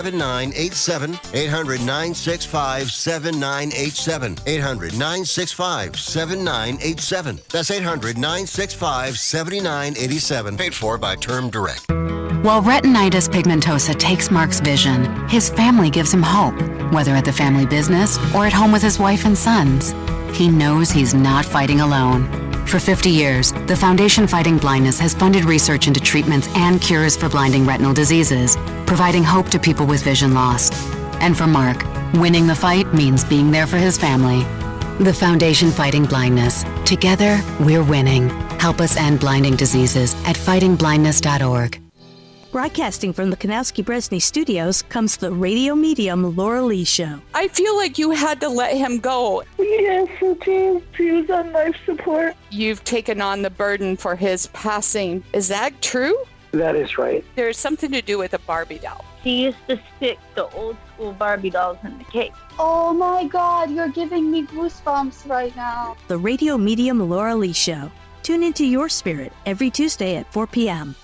7987, 800-965-7987, 800-965-7987. That's 800-965-7987. Paid for by Term Direct. While retinitis pigmentosa takes Mark's vision, his family gives him hope, whether at the family business or at home with his wife and sons. He knows he's not fighting alone. For 50 years, the Foundation Fighting Blindness has funded research into treatments and cures for blinding retinal diseases, providing hope to people with vision loss. And for Mark, winning the fight means being there for his family. The Foundation Fighting Blindness. Together, we're winning. Help us end blinding diseases at fightingblindness.org. Broadcasting from the Kanowski-Bresney studios comes the radio medium Laura Lee Show. I feel like you had to let him go. Yes, it is. He was on life support. You've taken on the burden for his passing. Is that true? That is right. There's something to do with a Barbie doll. He used to stick the old school Barbie dolls in the cake. Oh my God, you're giving me goosebumps right now. The radio medium Laura Lee Show. Tune into your spirit every Tuesday at 4 p.m.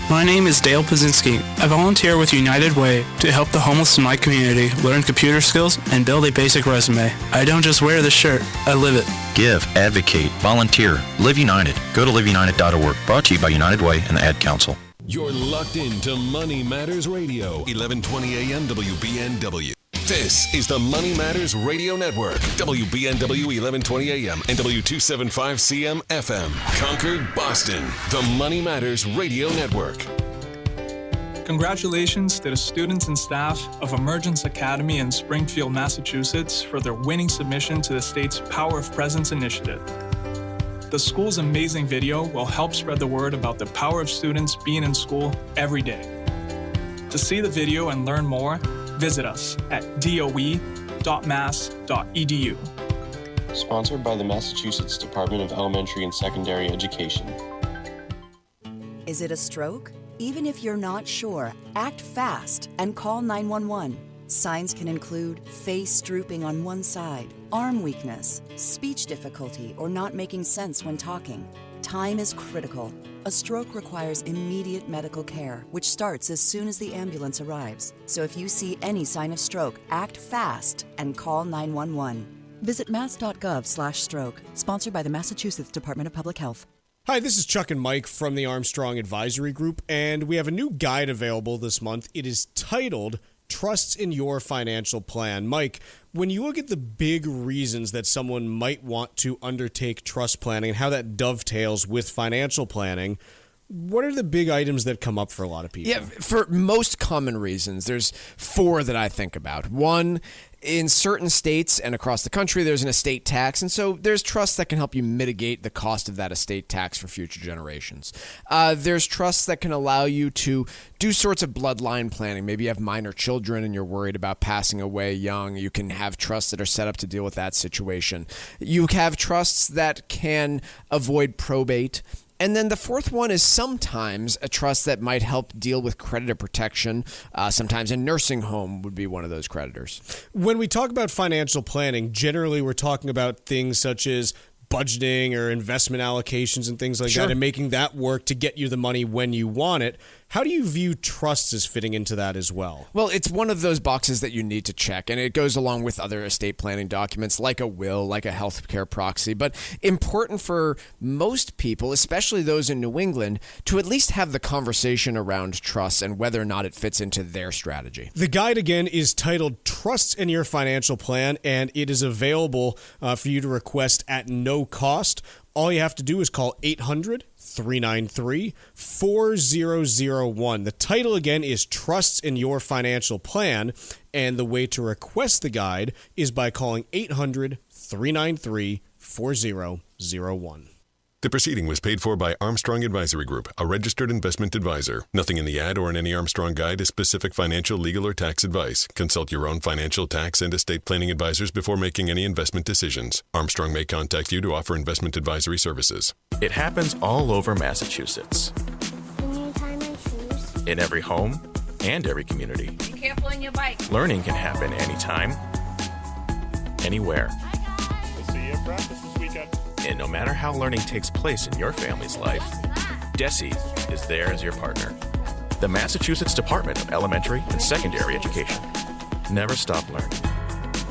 My name is Dale Pazinski. I volunteer with United Way to help the homeless in my community learn computer skills and build a basic resume. I don't just wear the shirt, I live it. Give, advocate, volunteer, Live United. Go to liveunited.org. Brought to you by United Way and the Ad Council. You're locked into Money Matters Radio, 1120 AM WBNW. This is the Money Matters Radio Network, WBNW 1120 AM and W275CM FM, Concord, Boston, the Money Matters Radio Network. Congratulations to the students and staff of Emergence Academy in Springfield, Massachusetts for their winning submission to the state's Power of Presence initiative. The school's amazing video will help spread the word about the power of students being in school every day. To see the video and learn more, visit us at doe.mass.edu. Sponsored by the Massachusetts Department of Elementary and Secondary Education. Is it a stroke? Even if you're not sure, act fast and call 911. Signs can include face drooping on one side, arm weakness, speech difficulty, or not making sense when talking. Time is critical. A stroke requires immediate medical care, which starts as soon as the ambulance arrives. So if you see any sign of stroke, act fast and call 911. Visit mass.gov/stroke, sponsored by the Massachusetts Department of Public Health. Hi, this is Chuck and Mike from the Armstrong Advisory Group, and we have a new guide available this month. It is titled Trusts in Your Financial Plan. Mike, when you look at the big reasons that someone might want to undertake trust planning and how that dovetails with financial planning, what are the big items that come up for a lot of people? Yeah, for most common reasons, there's four that I think about. One, in certain states and across the country, there's an estate tax, and so there's trusts that can help you mitigate the cost of that estate tax for future generations. There's trusts that can allow you to do sorts of bloodline planning. Maybe you have minor children and you're worried about passing away young. You can have trusts that are set up to deal with that situation. You have trusts that can avoid probate. And then the fourth one is sometimes a trust that might help deal with creditor protection. Sometimes a nursing home would be one of those creditors. When we talk about financial planning, generally we're talking about things such as budgeting or investment allocations and things like that, and making that work to get you the money when you want it. How do you view trusts as fitting into that as well? Well, it's one of those boxes that you need to check, and it goes along with other estate planning documents like a will, like a healthcare proxy. But important for most people, especially those in New England, to at least have the conversation around trusts and whether or not it fits into their strategy. The guide, again, is titled Trusts in Your Financial Plan, and it is available for you to request at no cost. All you have to do is call 800-393-4001. The title, again, is Trusts in Your Financial Plan, and the way to request the guide is by calling 800-393-4001. The proceeding was paid for by Armstrong Advisory Group, a registered investment advisor. Nothing in the ad or in any Armstrong guide is specific financial, legal, or tax advice. Consult your own financial, tax, and estate planning advisors before making any investment decisions. Armstrong may contact you to offer investment advisory services. It happens all over Massachusetts. Can you tie my shoes? In every home and every community. Be careful on your bike. Learning can happen anytime, anywhere. We'll see you at practice this weekend. And no matter how learning takes place in your family's life, DESE is there as your partner. The Massachusetts Department of Elementary and Secondary Education. Never stop learning.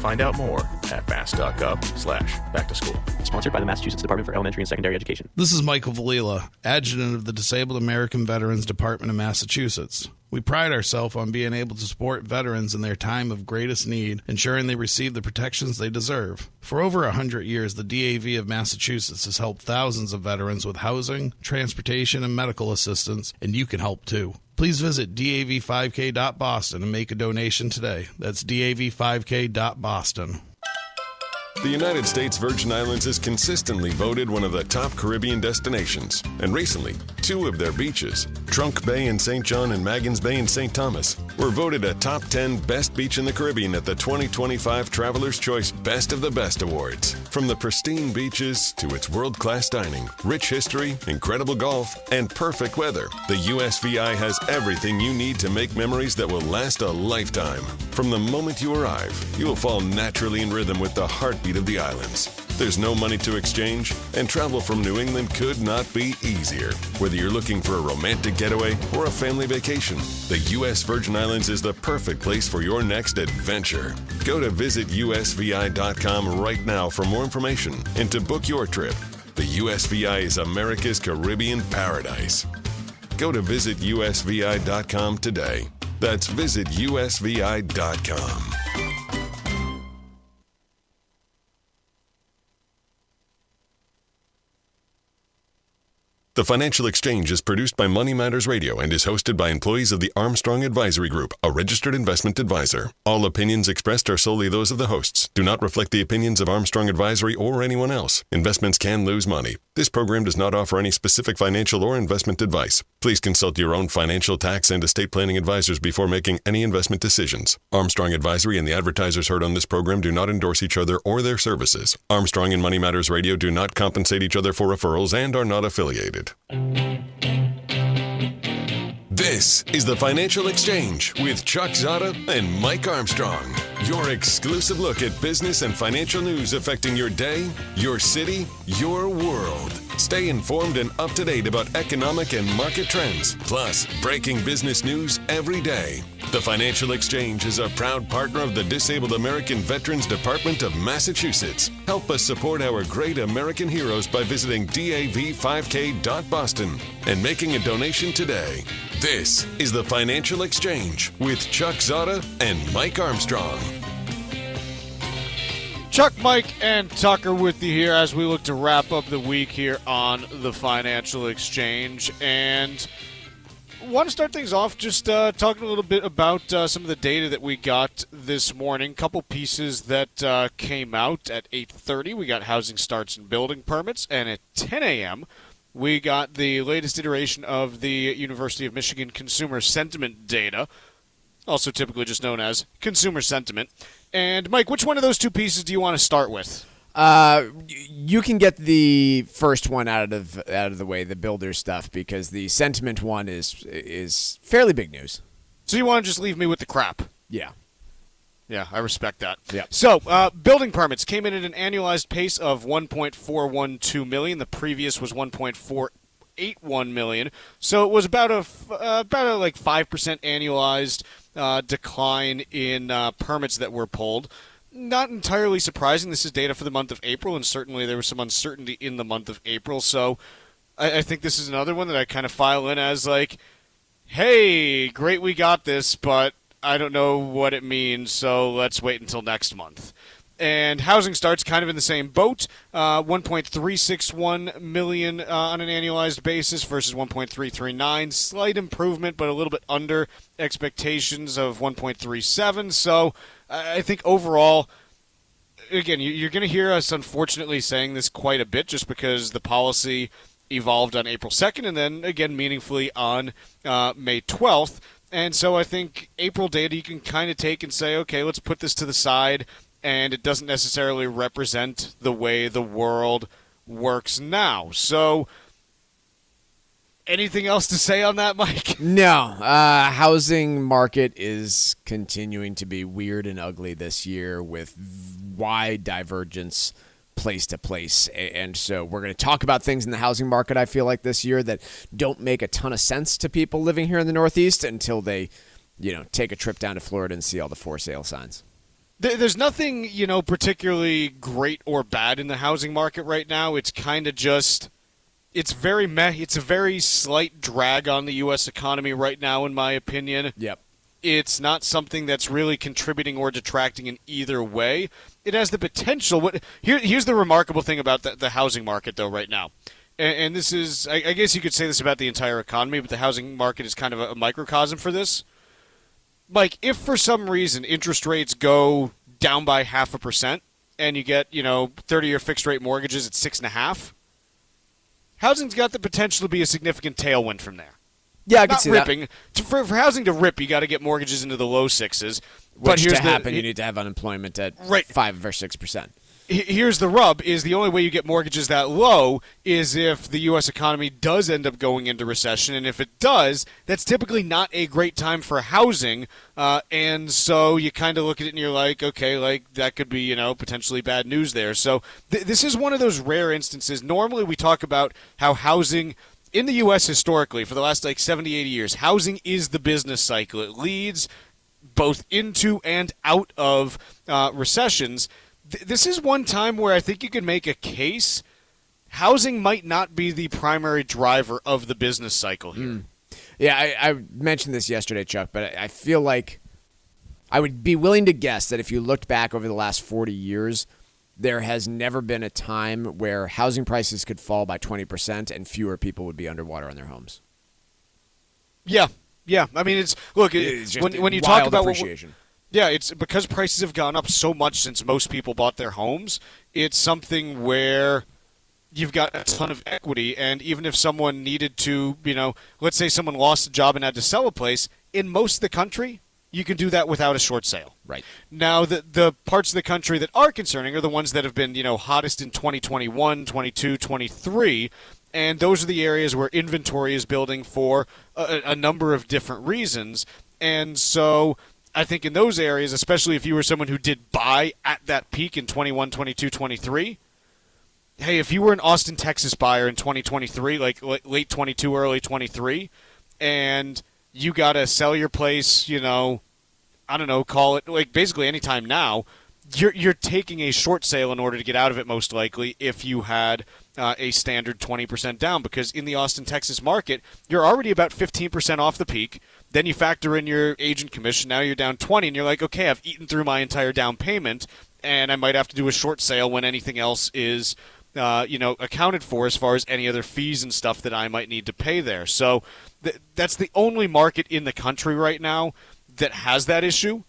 Find out more at mass.gov/back-to-school. Sponsored by the Massachusetts Department for Elementary and Secondary Education. This is Michael Valila, Adjutant of the Disabled American Veterans Department of Massachusetts. We pride ourselves on being able to support veterans in their time of greatest need, ensuring they receive the protections they deserve. For over 100 years, the DAV of Massachusetts has helped thousands of veterans with housing, transportation, and medical assistance, and you can help too. Please visit dav5k.boston and make a donation today. That's dav5k.boston. The United States Virgin Islands is consistently voted one of the top Caribbean destinations. And recently, 2 of their beaches, Trunk Bay in St. John and Maggins Bay in St. Thomas, were voted a top 10 best beach in the Caribbean at the 2025 Traveler's Choice Best of the Best Awards. From the pristine beaches to its world-class dining, rich history, incredible golf, and perfect weather, the USVI has everything you need to make memories that will last a lifetime. From the moment you arrive, you will fall naturally in rhythm with the heartbeat of the islands. There's no money to exchange, and travel from New England could not be easier. Whether you're looking for a romantic getaway or a family vacation, the U.S. Virgin Islands is the perfect place for your next adventure. Go to visitusvi.com right now for more information and to book your trip. The USVI is America's Caribbean paradise. Go to visitusvi.com today. That's visitusvi.com. The Financial Exchange is produced by Money Matters Radio and is hosted by employees of the Armstrong Advisory Group, a registered investment advisor. All opinions expressed are solely those of the hosts, do not reflect the opinions of Armstrong Advisory or anyone else. Investments can lose money. This program does not offer any specific financial or investment advice. Please consult your own financial, tax, and estate planning advisors before making any investment decisions. Armstrong Advisory and the advertisers heard on this program do not endorse each other or their services. Armstrong and Money Matters Radio do not compensate each other for referrals and are not affiliated. This is the Financial Exchange with Chuck Zodda and Mike Armstrong. Your exclusive look at business and financial news affecting your day, your city, your world. Stay informed and up to date about economic and market trends, plus breaking business news every day. The Financial Exchange is a proud partner of the Disabled American Veterans Department of Massachusetts. Help us support our great American heroes by visiting dav5k.boston and making a donation today. This is the Financial Exchange with Chuck Zodda and Mike Armstrong. Chuck, Mike, and Tucker with you here as we look to wrap up the week here on the Financial Exchange. And want to start things off just talking a little bit about some of the data that we got this morning. Couple pieces that came out at 8:30. We got housing starts and building permits. And at 10 a.m., we got the latest iteration of the University of Michigan consumer sentiment data, also typically just known as consumer sentiment. And, Mike, which one of those two pieces do you want to start with? You can get the first one out of the way, the builder stuff, because the sentiment one is fairly big news. So you want to just leave me with the crap? Yeah. Yeah, I respect that. Yeah. So, building permits came in at an annualized pace of 1.412 million. The previous was 1.481 million. So it was about a 5% annualized decline in permits that were pulled. Not entirely surprising. This is data for the month of April, and certainly there was some uncertainty in the month of April. So I think this is another one that I kind of file in as like, hey, great we got this, but I don't know what it means, so let's wait until next month. And housing starts kind of in the same boat, 1.361 million on an annualized basis versus 1.339. Slight improvement, but a little bit under expectations of 1.37. So I think overall, again, you're going to hear us unfortunately saying this quite a bit just because the policy evolved on April 2nd and then, again, meaningfully on May 12th. And so I think April data you can kind of take and say, okay, let's put this to the side, and it doesn't necessarily represent the way the world works now. So anything else to say on that, Mike? No. Housing market is continuing to be weird and ugly this year with wide divergence place to place. And so we're going to talk about things in the housing market, I feel like, this year that don't make a ton of sense to people living here in the Northeast until they, take a trip down to Florida and see all the for sale signs. There's nothing, particularly great or bad in the housing market right now. It's kind of just, it's very meh. It's a very slight drag on the U.S. economy right now, in my opinion. Yep. It's not something that's really contributing or detracting in either way. It has the potential. Here's the remarkable thing about the housing market, though, right now. And this is, I guess you could say this about the entire economy, but the housing market is kind of a microcosm for this. Like, if for some reason interest rates go down by 0.5% and you get, 30-year fixed-rate mortgages at 6.5%, housing's got the potential to be a significant tailwind from there. Yeah, I can see ripping. that. For housing to rip, you got to get mortgages into the low 6s. Which to happen, you need to have unemployment at 5 or 6%. Here's the rub, is the only way you get mortgages that low is if the U.S. economy does end up going into recession. And if it does, that's typically not a great time for housing. And so you kind of look at it and you're like, okay, like that could be, potentially bad news there. So this is one of those rare instances. Normally we talk about how housing in the U.S. historically for the last 70, 80 years, housing is the business cycle. It leads both into and out of recessions. This is one time where I think you can make a case housing might not be the primary driver of the business cycle here. Yeah, I mentioned this yesterday, Chuck, but I feel like I would be willing to guess that if you looked back over the last 40 years, there has never been a time where housing prices could fall by 20% and fewer people would be underwater on their homes. Yeah. I mean, it's when you talk about appreciation. Yeah, it's because prices have gone up so much since most people bought their homes. It's something where you've got a ton of equity, and even if someone needed to, let's say someone lost a job and had to sell a place, in most of the country, you can do that without a short sale. Right. Now, the parts of the country that are concerning are the ones that have been, hottest in 2021, 22, 23, and those are the areas where inventory is building for a number of different reasons. And so I think in those areas, especially if you were someone who did buy at that peak in 21, 22, 23, hey, if you were an Austin, Texas buyer in 2023, like late 22, early 23, and you got to sell your place, call it like basically any time now, you're taking a short sale in order to get out of it most likely if you had a standard 20% down, because in the Austin, Texas market, you're already about 15% off the peak. Then you factor in your agent commission. Now you're down 20, and you're like, okay, I've eaten through my entire down payment, and I might have to do a short sale when anything else is, accounted for as far as any other fees and stuff that I might need to pay there. So that's the only market in the country right now that has that issue.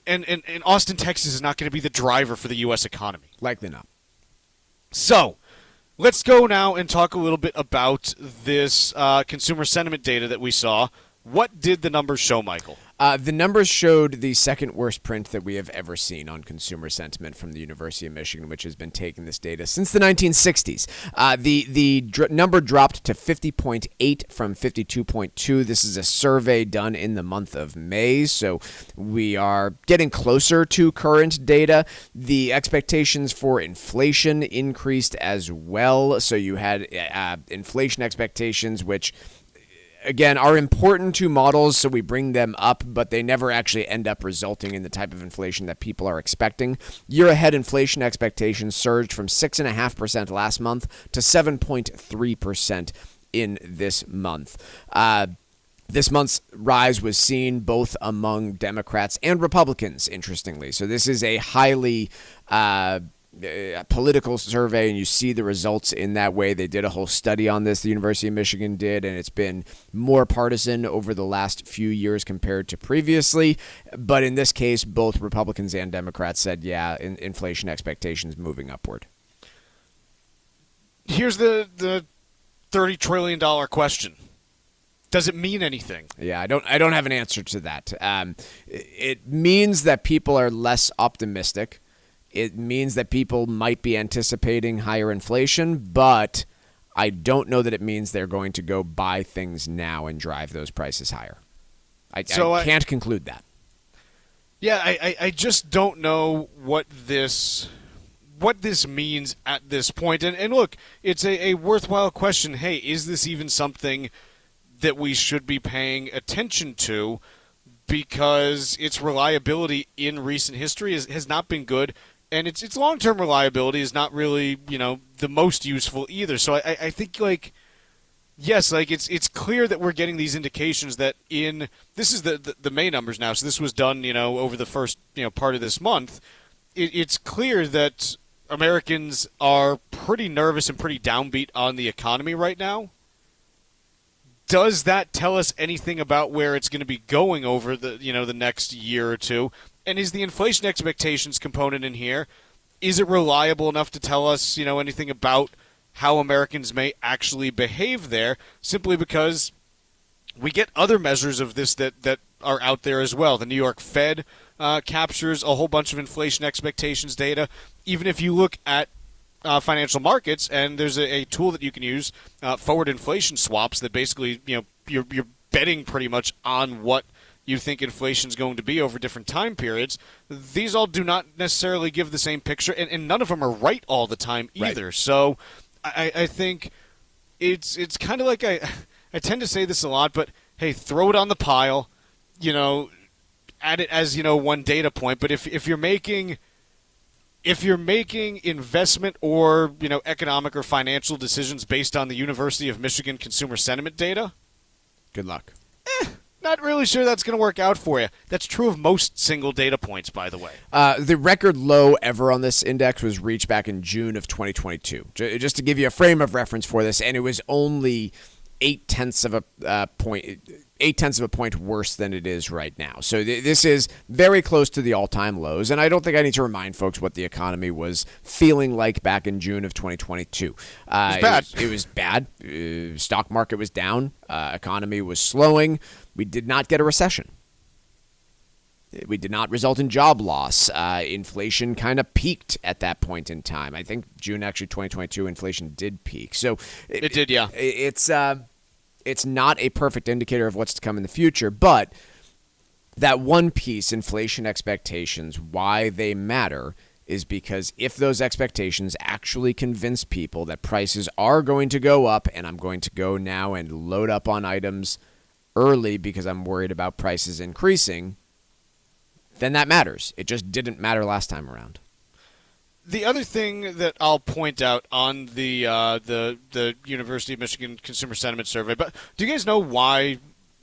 And Austin, Texas is not going to be the driver for the U.S. economy. Likely not. So let's go now and talk a little bit about this consumer sentiment data that we saw. What did the numbers show, Michael? The numbers showed the second worst print that we have ever seen on consumer sentiment from the University of Michigan, which has been taking this data since the 1960s. The number dropped to 50.8 from 52.2. This is a survey done in the month of May, so we are getting closer to current data. The expectations for inflation increased as well, so you had inflation expectations, which again, are important to models, so we bring them up, but they never actually end up resulting in the type of inflation that people are expecting. Year-ahead inflation expectations surged from 6.5% last month to 7.3% in this month. This month's rise was seen both among Democrats and Republicans, interestingly. So this is a highly political survey, and you see the results in that way. They did a whole study on this, the University of Michigan did, and it's been more partisan over the last few years compared to previously. But in this case, both Republicans and Democrats said, yeah, inflation expectations moving upward. Here's the $30 trillion question. Does it mean anything? Yeah, I don't have an answer to that. It means that people are less optimistic. It means that people might be anticipating higher inflation, but I don't know that it means they're going to go buy things now and drive those prices higher. I can't conclude that. Yeah, I just don't know what this what this means at this point. And look, it's a worthwhile question. Hey, is this even something that we should be paying attention to? Because its reliability in recent history has not been good, and its long-term reliability is not really, the most useful either. So I think, yes, it's clear that we're getting these indications that this is the May numbers now, so this was done, over the first, part of this month. It's clear that Americans are pretty nervous and pretty downbeat on the economy right now. Does that tell us anything about where it's going to be going over the next year or two? And is the inflation expectations component in here, is it reliable enough to tell us, anything about how Americans may actually behave there, simply because we get other measures of this that are out there as well. The New York Fed captures a whole bunch of inflation expectations data. Even if you look at financial markets, and there's a tool that you can use, forward inflation swaps, that basically, you're betting pretty much on what you think inflation is going to be over different time periods. These all do not necessarily give the same picture, and none of them are right all the time either. Right. So I think it's kind of like, I tend to say this a lot, but hey, throw it on the pile, add it as, one data point. But if you're making investment or, economic or financial decisions based on the University of Michigan consumer sentiment data, good luck. Not really sure that's going to work out for you. That's true of most single data points, by the way. The record low ever on this index was reached back in June of 2022. Just to give you a frame of reference for this, and it was only 0.8 of a point worse than it is right now. So this is very close to the all-time lows, and I don't think I need to remind folks what the economy was feeling like back in June of 2022. It was bad. It was bad. Stock market was down. Economy was slowing. We did not get a recession. We did not result in job loss. Inflation kind of peaked at that point in time. I think June, actually, 2022, inflation did peak. So it did, yeah. It's not a perfect indicator of what's to come in the future, but that one piece, inflation expectations, why they matter is because if those expectations actually convince people that prices are going to go up, and I'm going to go now and load up on items early because I'm worried about prices increasing, then that matters. It just didn't matter last time around. The other thing that I'll point out on the University of Michigan Consumer Sentiment Survey, but do you guys know why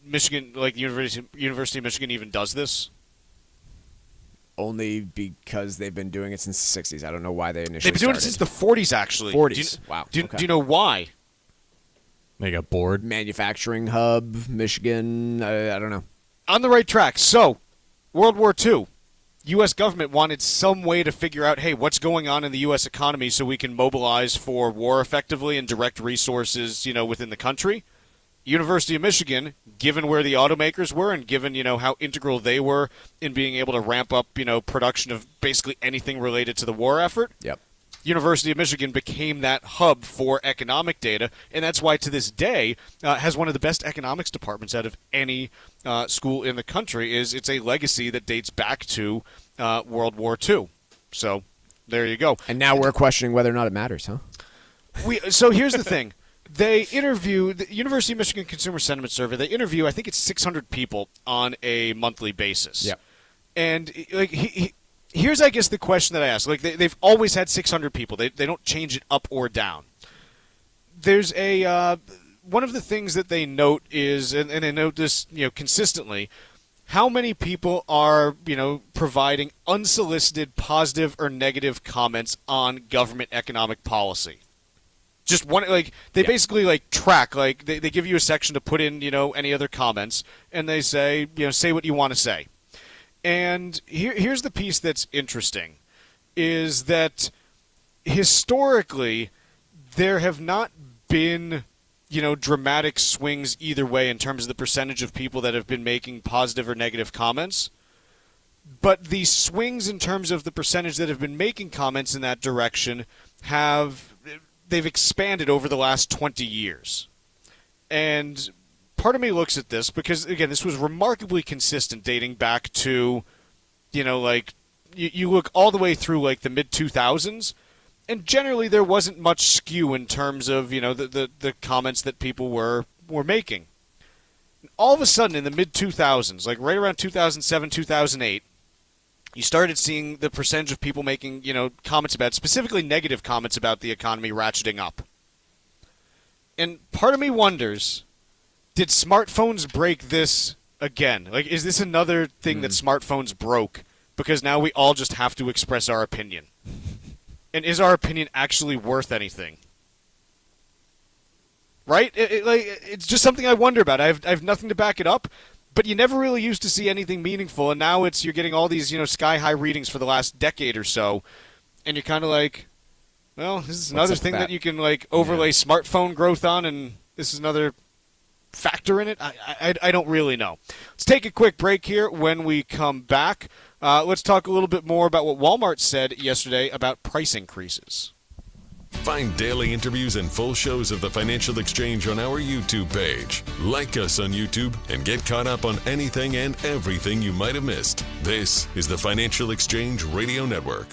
Michigan, like the University of Michigan, even does this? Only because they've been doing it since the 60s. I don't know why they initially They've been doing it since the 40s, actually. 40s. Wow. Do you know why? They got bored. Manufacturing hub, Michigan. I don't know. On the right track. So, World War II. U.S. government wanted some way to figure out, hey, what's going on in the U.S. economy so we can mobilize for war effectively and direct resources, within the country. University of Michigan, given where the automakers were and given, how integral they were in being able to ramp up, production of basically anything related to the war effort. Yep. University of Michigan became that hub for economic data, and that's why to this day has one of the best economics departments out of any school in the country. It's a legacy that dates back to World War II. So there you go. And now we're questioning whether or not it matters, huh? So here's the thing. They interview, the University of Michigan Consumer Sentiment Survey, they interview, I think it's 600 people on a monthly basis. Yeah. And here's, I guess, the question that I ask. Like, they've always had 600 people. They don't change it up or down. There's one of the things that they note is, and they note this, consistently, how many people are, providing unsolicited positive or negative comments on government economic policy. Just one, they basically track, they give you a section to put in, any other comments, and they say, say what you want to say. And here's the piece that's interesting, is that historically there have not been, dramatic swings either way in terms of the percentage of people that have been making positive or negative comments. But the swings in terms of the percentage that have been making comments in that direction they've expanded over the last 20 years. And part of me looks at this because, again, this was remarkably consistent dating back to, you look all the way through, the mid-2000s. And generally there wasn't much skew in terms of, the comments that people were making. All of a sudden in the mid-2000s, like right around 2007, 2008, you started seeing the percentage of people making, comments about, specifically negative comments about the economy ratcheting up. And part of me wonders, did smartphones break this again? Like, is this another thing that smartphones broke because now we all just have to express our opinion? And is our opinion actually worth anything? Right? It's just something I wonder about. I have nothing to back it up, but you never really used to see anything meaningful, and now you're getting all these sky-high readings for the last decade or so, and you're kind of like, well, this is another thing that you can overlay smartphone growth on, and this is another factor in it. I don't really know. Let's take a quick break here. When we come back, let's talk a little bit more about what Walmart said yesterday about price increases. Find daily interviews and full shows of the Financial Exchange on our YouTube page. Like us on YouTube and get caught up on anything and everything you might have missed. This is the Financial Exchange Radio Network.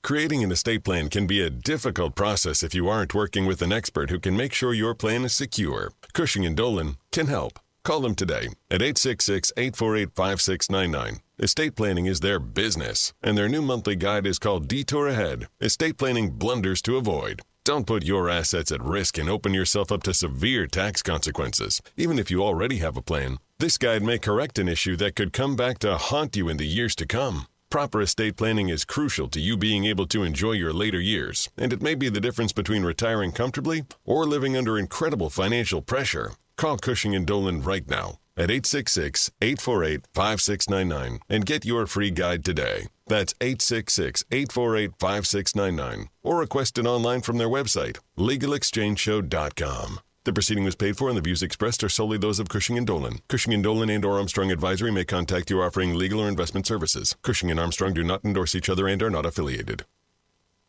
Creating an estate plan can be a difficult process if you aren't working with an expert who can make sure your plan is secure. Cushing & Dolan can help. Call them today at 866-848-5699. Estate planning is their business, and their new monthly guide is called Detour Ahead, Estate Planning Blunders to Avoid. Don't put your assets at risk and open yourself up to severe tax consequences. Even if you already have a plan, this guide may correct an issue that could come back to haunt you in the years to come. Proper estate planning is crucial to you being able to enjoy your later years, and it may be the difference between retiring comfortably or living under incredible financial pressure. Call Cushing & Dolan right now at 866-848-5699 and get your free guide today. That's 866-848-5699 or request it online from their website, legalexchangeshow.com. The proceeding was paid for and the views expressed are solely those of Cushing & Dolan. Cushing & Dolan and or Armstrong Advisory may contact you offering legal or investment services. Cushing & Armstrong do not endorse each other and are not affiliated.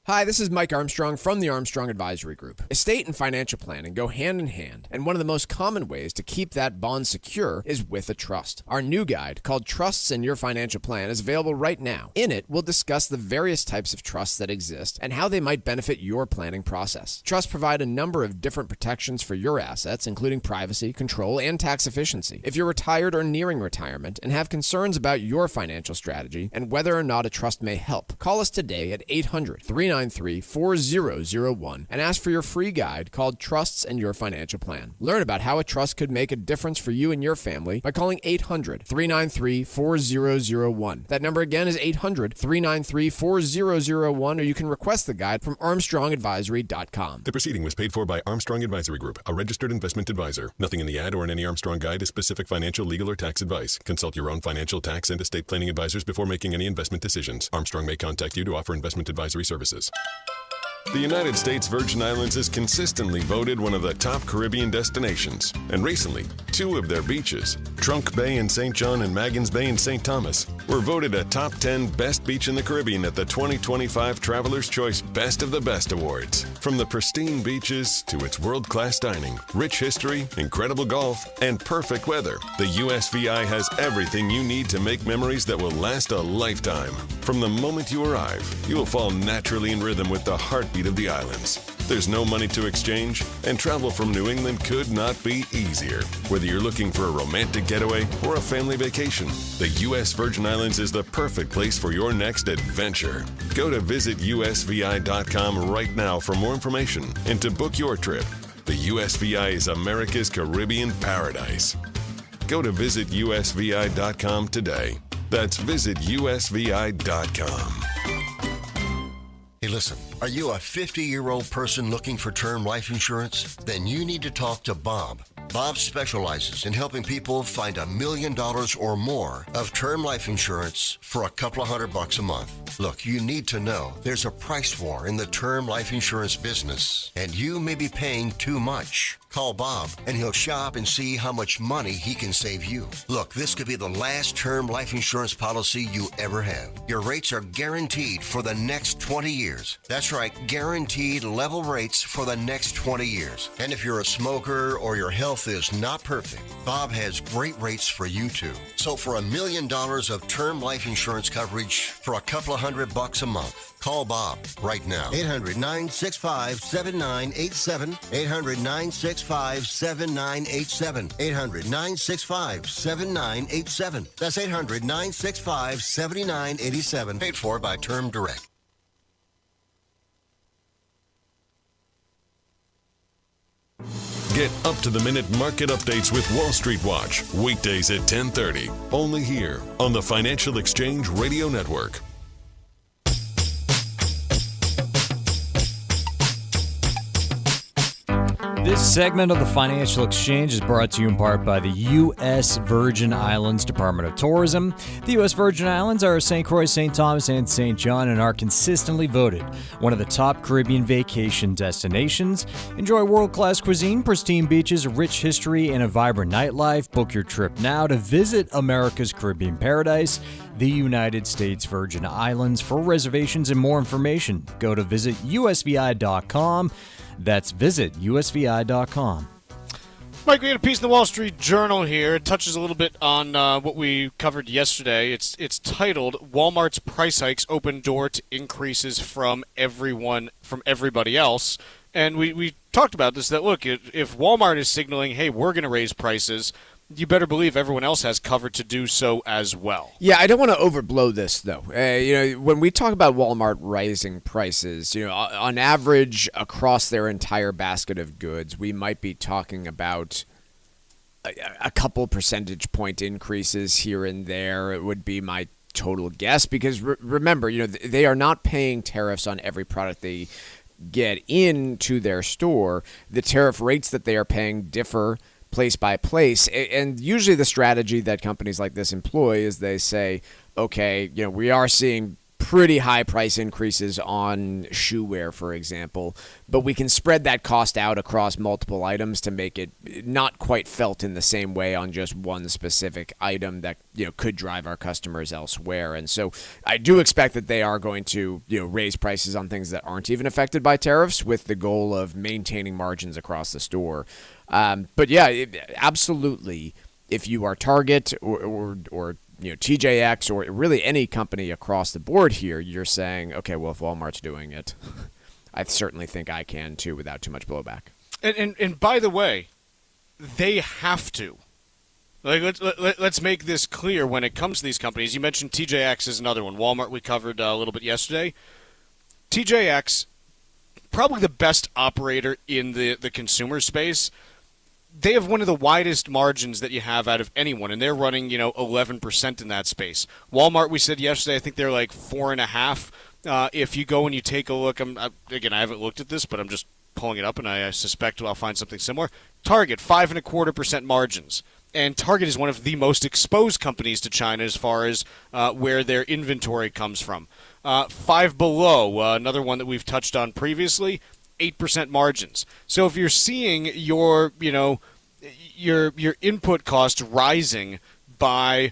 Hi, this is Mike Armstrong from the Armstrong Advisory Group. Estate and financial planning go hand in hand, and one of the most common ways to keep that bond secure is with a trust. Our new guide, called Trusts in Your Financial Plan, is available right now. In it, we'll discuss the various types of trusts that exist and how they might benefit your planning process. Trusts provide a number of different protections for your assets, including privacy, control, and tax efficiency. If you're retired or nearing retirement and have concerns about your financial strategy and whether or not a trust may help, call us today at 800-393-4001 and ask for your free guide called Trusts and Your Financial Plan. Learn about how a trust could make a difference for you and your family by calling 800-393-4001. That number again is 800-393-4001, or you can request the guide from ArmstrongAdvisory.com. The proceeding was paid for by Armstrong Advisory Group, a registered investment advisor. Nothing in the ad or in any Armstrong guide is specific financial, legal, or tax advice. Consult your own financial, tax, and estate planning advisors before making any investment decisions. Armstrong may contact you to offer investment advisory services. The United States Virgin Islands is consistently voted one of the top Caribbean destinations, and recently, 2 of their beaches, Trunk Bay in St. John and Maggins Bay in St. Thomas, were voted a top 10 best beach in the Caribbean at the 2025 Traveler's Choice Best of the Best Awards. From the pristine beaches to its world-class dining, rich history, incredible golf, and perfect weather, the USVI has everything you need to make memories that will last a lifetime. From the moment you arrive, you will fall naturally in rhythm with the heartbeat of the islands. There's no money to exchange, and travel from New England could not be easier. Whether you're looking for a romantic getaway or a family vacation, the U.S. Virgin Islands is the perfect place for your next adventure. Go to visitusvi.com right now for more information and to book your trip. The USVI is America's Caribbean paradise. Go to visitusvi.com today. That's visitusvi.com. Hey, listen, are you a 50-year-old person looking for term life insurance? Then you need to talk to Bob. Bob specializes in helping people find $1 million or more of term life insurance for a couple of $100 a month. Look, you need to know there's a price war in the term life insurance business, and you may be paying too much. Call Bob, and he'll shop and see how much money he can save you. Look, this could be the last term life insurance policy you ever have. Your rates are guaranteed for the next 20 years. That's right, guaranteed level rates for the next 20 years. And if you're a smoker or your health is not perfect, Bob has great rates for you too. So for $1 million of term life insurance coverage for a couple of $100 a month, call Bob right now. 800-965-7987. 800-965-7987. 800-965-7987. That's 800-965-7987. Paid for by Term Direct. Get up-to-the-minute market updates with Wall Street Watch, weekdays at 10:30, only here on the Financial Exchange Radio Network. This segment of the Financial Exchange is brought to you in part by the U.S. Virgin Islands Department of Tourism. The U.S. Virgin Islands are St. Croix, St. Thomas, and St. John and are consistently voted one of the top Caribbean vacation destinations. Enjoy world-class cuisine, pristine beaches, rich history, and a vibrant nightlife. Book your trip now to visit America's Caribbean paradise, the United States Virgin Islands. For reservations and more information, go to visitusvi.com. That's visit usvi.com. Mike, we had a piece in the Wall Street Journal here. It touches a little bit on what we covered yesterday. It's titled, Walmart's price hikes open door to increases from everybody else. And we talked about this, that, look, if Walmart is signaling, hey, we're going to raise prices, you better believe everyone else has cover to do so as well. Yeah, I don't want to overblow this, though. When we talk about Walmart raising prices, on average across their entire basket of goods, we might be talking about a couple percentage point increases here and there. It would be my total guess because remember, they are not paying tariffs on every product they get into their store. The tariff rates that they are paying differ place by place, and usually the strategy that companies like this employ is they say, okay, we are seeing pretty high price increases on shoe wear, for example, but we can spread that cost out across multiple items to make it not quite felt in the same way on just one specific item that could drive our customers elsewhere. And so I do expect that they are going to raise prices on things that aren't even affected by tariffs with the goal of maintaining margins across the store. But yeah, absolutely. If you are Target or TJX or really any company across the board here, you're saying, okay, well, if Walmart's doing it, I certainly think I can too without too much blowback. And by the way, they have to. Let's make this clear when it comes to these companies. You mentioned TJX is another one. Walmart we covered a little bit yesterday. TJX, probably the best operator in the consumer space. They have one of the widest margins that you have out of anyone, and they're running 11% in that space. Walmart, we said yesterday, I think they're like 4.5%. If you go and you take a look, again, I haven't looked at this, but I'm just pulling it up, and I suspect I'll find something similar. Target, 5.25% margins. And Target is one of the most exposed companies to China as far as where their inventory comes from. Five Below, another one that we've touched on previously, 8% margins. So if you're seeing your input cost rising by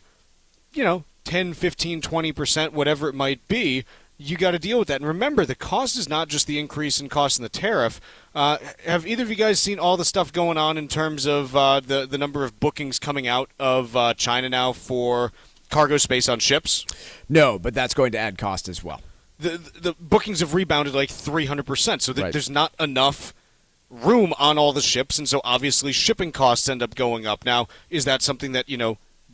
10, 15, 20%, whatever it might be, you got to deal with that. And remember, the cost is not just the increase in cost in the tariff. Have either of you guys seen all the stuff going on in terms of the number of bookings coming out of China now for cargo space on ships? No, but that's going to add cost as well. The bookings have rebounded like 300%, so there's not enough room on all the ships, and so obviously shipping costs end up going up. Now, is that something that,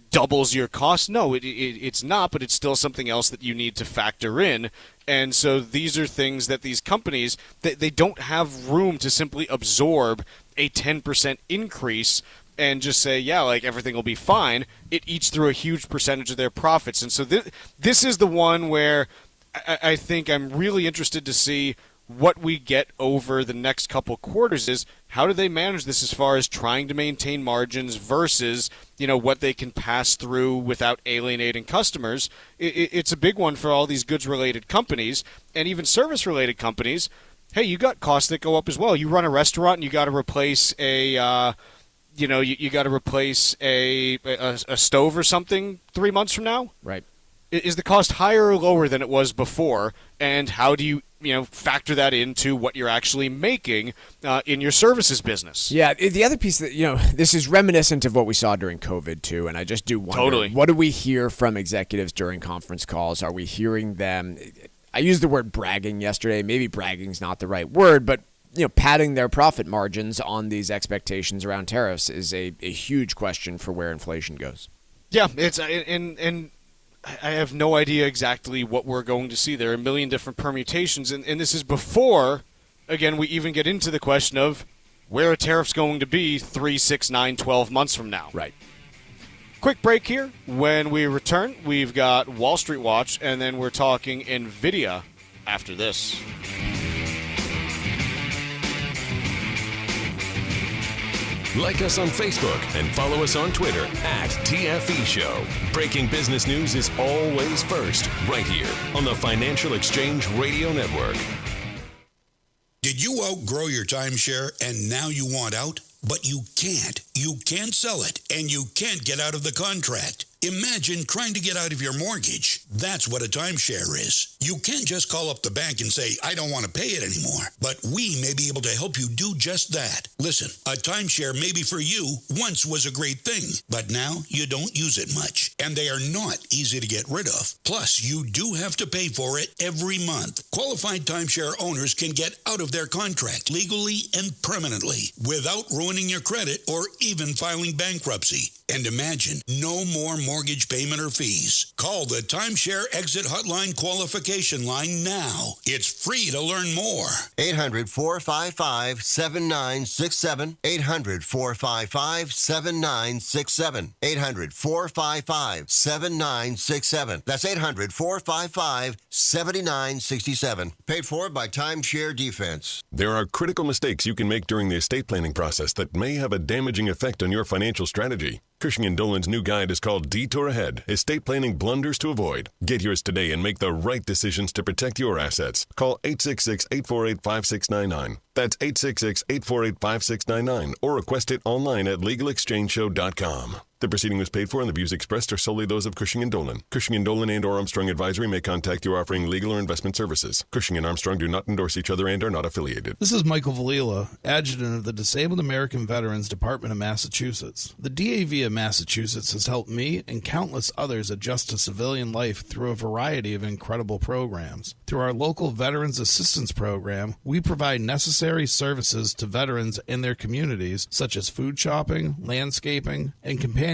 doubles your cost? No, it's not, but it's still something else that you need to factor in. And so these are things that these companies, they don't have room to simply absorb a 10% increase and just say, yeah, like everything will be fine. It eats through a huge percentage of their profits. And so this is the one where I think I'm really interested to see what we get over the next couple quarters is how do they manage this as far as trying to maintain margins versus, what they can pass through without alienating customers. It's a big one for all these goods-related companies and even service-related companies. hey, you got costs that go up as well. You run a restaurant and you got to replace a stove or something 3 months from now. Right. Is the cost higher or lower than it was before? And how do you factor that into what you're actually making in your services business? Yeah, the other piece that, this is reminiscent of what we saw during COVID too, and I just do wonder, what do we hear from executives during conference calls? Are we hearing them, I used the word bragging yesterday, maybe bragging's not the right word, but padding their profit margins on these expectations around tariffs is a huge question for where inflation goes. Yeah, it's and I have no idea exactly what we're going to see. There are a million different permutations, and this is before, again, we even get into the question of where a tariff's going to be 3, 6, 9, 12 months from now. Right. Quick break here. When we return, we've got Wall Street Watch, and then we're talking Nvidia after this. Like us on Facebook and follow us on Twitter @TFE Show. Breaking business news is always first, right here on the Financial Exchange Radio Network. Did you outgrow your timeshare and now you want out? But you can't. You can't sell it, and you can't get out of the contract. Imagine trying to get out of your mortgage. That's what a timeshare is. You can't just call up the bank and say, I don't want to pay it anymore. But we may be able to help you do just that. Listen, a timeshare maybe for you once was a great thing, but now you don't use it much. And they are not easy to get rid of. Plus, you do have to pay for it every month. Qualified timeshare owners can get out of their contract legally and permanently without ruining your credit or even filing bankruptcy. And imagine, no more mortgage payment or fees. Call the Timeshare Exit Hotline Qualification Line now. It's free to learn more. 800-455-7967. 800-455-7967. 800-455-7967. That's 800-455-7967. Paid for by Timeshare Defense. There are critical mistakes you can make during the estate planning process that may have a damaging effect on your financial strategy. Cushing & Dolan's new guide is called Detour Ahead, Estate Planning Blunders to Avoid. Get yours today and make the right decisions to protect your assets. Call 866-848-5699. That's 866-848-5699 or request it online at LegalExchangeShow.com. The proceeding was paid for and the views expressed are solely those of Cushing & Dolan. Cushing & Dolan and or Armstrong Advisory may contact you offering legal or investment services. Cushing & Armstrong do not endorse each other and are not affiliated. This is Michael Valila, Adjutant of the Disabled American Veterans Department of Massachusetts. The DAV of Massachusetts has helped me and countless others adjust to civilian life through a variety of incredible programs. Through our local Veterans Assistance Program, we provide necessary services to veterans in their communities, such as food shopping, landscaping, and companionship,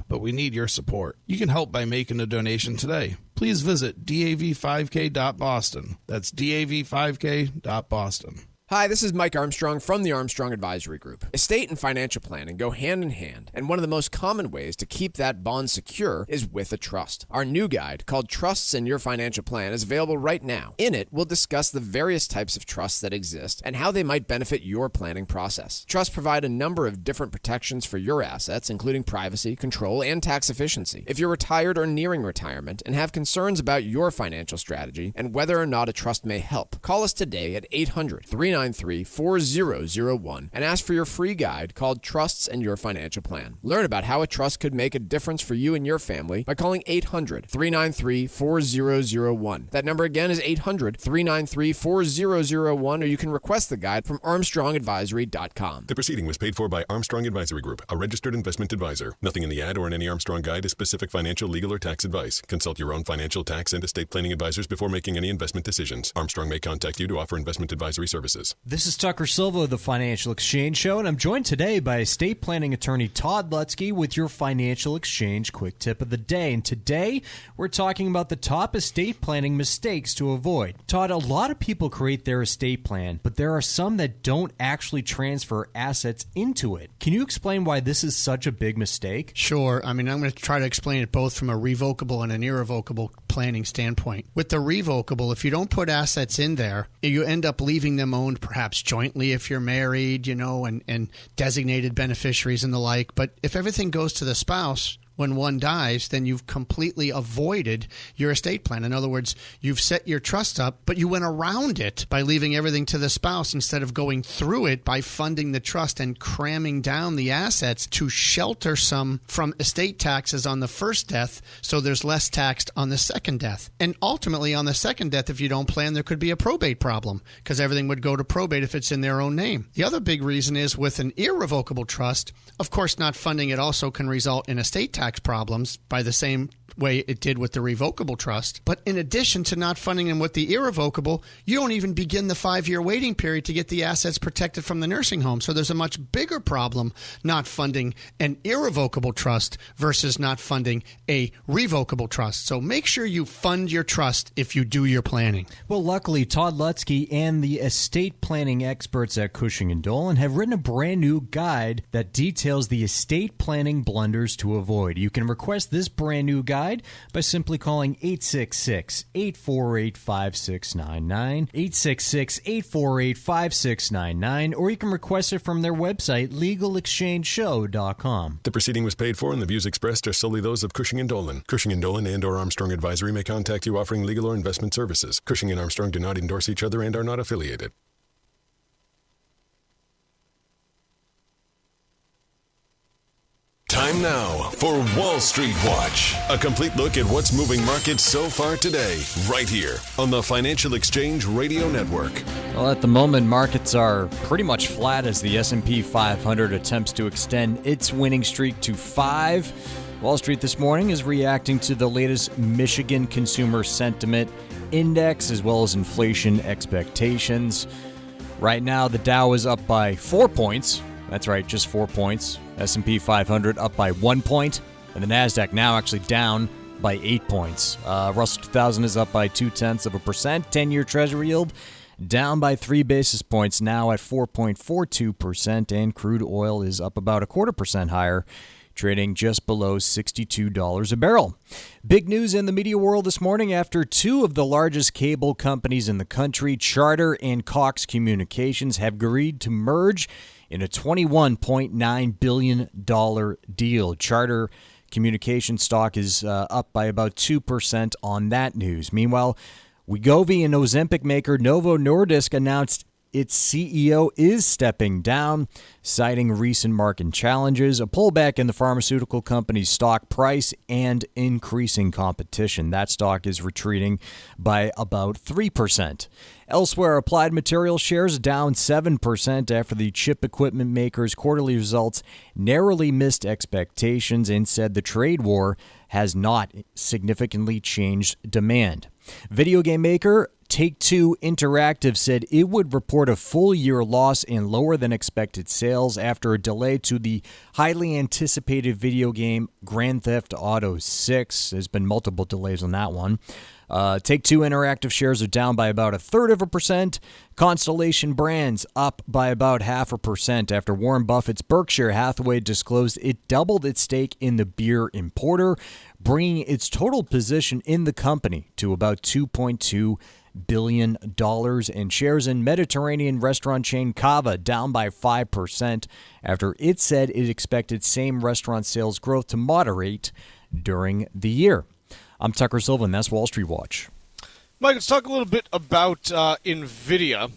but we need your support. You can help by making a donation today. Please visit dav5k.boston. That's dav5k.boston. Hi, this is Mike Armstrong from the Armstrong Advisory Group. Estate and financial planning go hand in hand, and one of the most common ways to keep that bond secure is with a trust. Our new guide, called Trusts in Your Financial Plan, is available right now. In it, we'll discuss the various types of trusts that exist and how they might benefit your planning process. Trusts provide a number of different protections for your assets, including privacy, control, and tax efficiency. If you're retired or nearing retirement and have concerns about your financial strategy and whether or not a trust may help, call us today at 800-393-4001 and ask for your free guide called Trusts and Your Financial Plan. Learn about how a trust could make a difference for you and your family by calling 800-393-4001. That number again is 800-393-4001, or you can request the guide from ArmstrongAdvisory.com. The proceeding was paid for by Armstrong Advisory Group, a registered investment advisor. Nothing in the ad or in any Armstrong guide is specific financial, legal, or tax advice. Consult your own financial, tax, and estate planning advisors before making any investment decisions. Armstrong may contact you to offer investment advisory services. This is Tucker Silva of the Financial Exchange Show, and I'm joined today by estate planning attorney Todd Lutzke with your Financial Exchange Quick Tip of the Day. And today, we're talking about the top estate planning mistakes to avoid. Todd, a lot of people create their estate plan, but there are some that don't actually transfer assets into it. Can you explain why this is such a big mistake? Sure. I'm going to try to explain it both from a revocable and an irrevocable planning standpoint. With the revocable, if you don't put assets in there, you end up leaving them owned perhaps jointly if you're married, and designated beneficiaries and the like. But if everything goes to the spouse, when one dies, then you've completely avoided your estate plan. In other words, you've set your trust up, but you went around it by leaving everything to the spouse instead of going through it by funding the trust and cramming down the assets to shelter some from estate taxes on the first death, so there's less taxed on the second death. And ultimately, on the second death, if you don't plan, there could be a probate problem because everything would go to probate if it's in their own name. The other big reason is with an irrevocable trust, of course, not funding it also can result in estate tax problems by the same way it did with the revocable trust. But in addition to not funding them with the irrevocable, you don't even begin the 5-year waiting period to get the assets protected from the nursing home. So there's a much bigger problem not funding an irrevocable trust versus not funding a revocable trust. So make sure you fund your trust if you do your planning. Well, luckily, Todd Lutzke and the estate planning experts at Cushing & Dolan have written a brand new guide that details the estate planning blunders to avoid. You can request this brand new guide by simply calling 866-848-5699, 866-848-5699, or you can request it from their website, legalexchangeshow.com. The proceeding was paid for, and the views expressed are solely those of Cushing & Dolan. Cushing & Dolan and or Armstrong Advisory may contact you offering legal or investment services. Cushing and Armstrong do not endorse each other and are not affiliated. Time now for Wall Street Watch. A complete look at what's moving markets so far today, right here on the Financial Exchange Radio Network. Well, at the moment, markets are pretty much flat as the S&P 500 attempts to extend its winning streak to 5. Wall Street this morning is reacting to the latest Michigan Consumer Sentiment Index as well as inflation expectations. Right now, the Dow is up by 4 points. That's right, just 4 points. S&P 500 up by 1 point, and the NASDAQ now actually down by 8 points. Russell 2000 is up by 0.2%. 10-year Treasury yield down by 3 basis points, now at 4.42%, and crude oil is up about 0.25% higher, trading just below $62 a barrel. Big news in the media world this morning after two of the largest cable companies in the country, Charter and Cox Communications, have agreed to merge in a $21.9 billion deal. Charter Communications stock is up by about 2% on that news. Meanwhile, Wegovy and Ozempic maker Novo Nordisk announced its CEO is stepping down, citing recent market challenges, a pullback in the pharmaceutical company's stock price, and increasing competition. That stock is retreating by about 3%. Elsewhere, Applied Materials shares down 7% after the chip equipment maker's quarterly results narrowly missed expectations and said the trade war has not significantly changed demand. Video game maker Take-Two Interactive said it would report a full-year loss and lower than expected sales after a delay to the highly anticipated video game Grand Theft Auto 6. There's been multiple delays on that one. Take-Two Interactive shares are down by about 1/3%. Constellation Brands up by about 0.5% after Warren Buffett's Berkshire Hathaway disclosed it doubled its stake in the beer importer, bringing its total position in the company to about $2.2 billion. And shares in Mediterranean restaurant chain Cava down by 5% after it said it expected same restaurant sales growth to moderate during the year. I'm Tucker Silva, and that's Wall Street Watch. Mike, let's talk a little bit about Nvidia,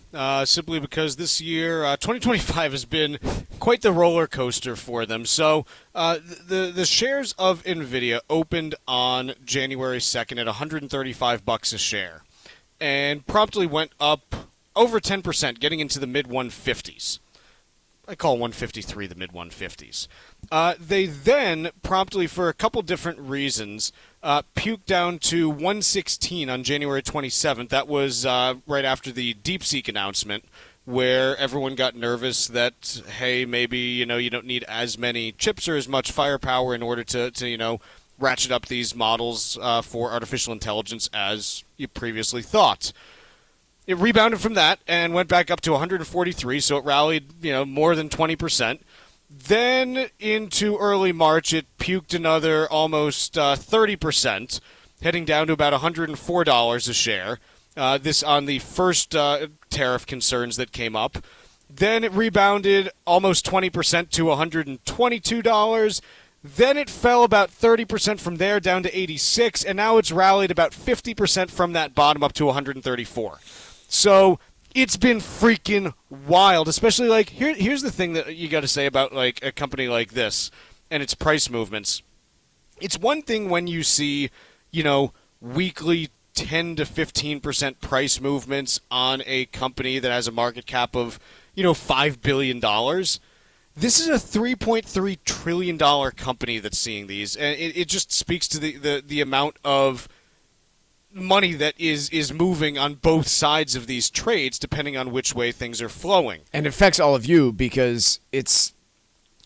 simply because this year, 2025, has been quite the roller coaster for them. So the shares of Nvidia opened on January 2nd at $135 a share and promptly went up over 10%, getting into the mid-150s. I call 153 the mid-150s. They then promptly, for a couple different reasons, puked down to 116 on January 27th. That was right after the DeepSeek announcement, where everyone got nervous that, hey, maybe you don't need as many chips or as much firepower in order to ratchet up these models for artificial intelligence as you previously thought. It rebounded from that and went back up to 143, so it rallied, more than 20%. Then into early March, it puked another almost 30%, heading down to about $104 a share. This on the first tariff concerns that came up. Then it rebounded almost 20% to $122. Then it fell about 30% from there down to 86, and now it's rallied about 50% from that bottom up to 134. So it's been freaking wild, especially like here's the thing that you got to say about like a company like this and its price movements. It's one thing when you see, weekly 10 to 15% price movements on a company that has a market cap of, $5 billion. This is a $3.3 trillion company that's seeing these, and it just speaks to the amount of money that is moving on both sides of these trades, depending on which way things are flowing. And it affects all of you because it's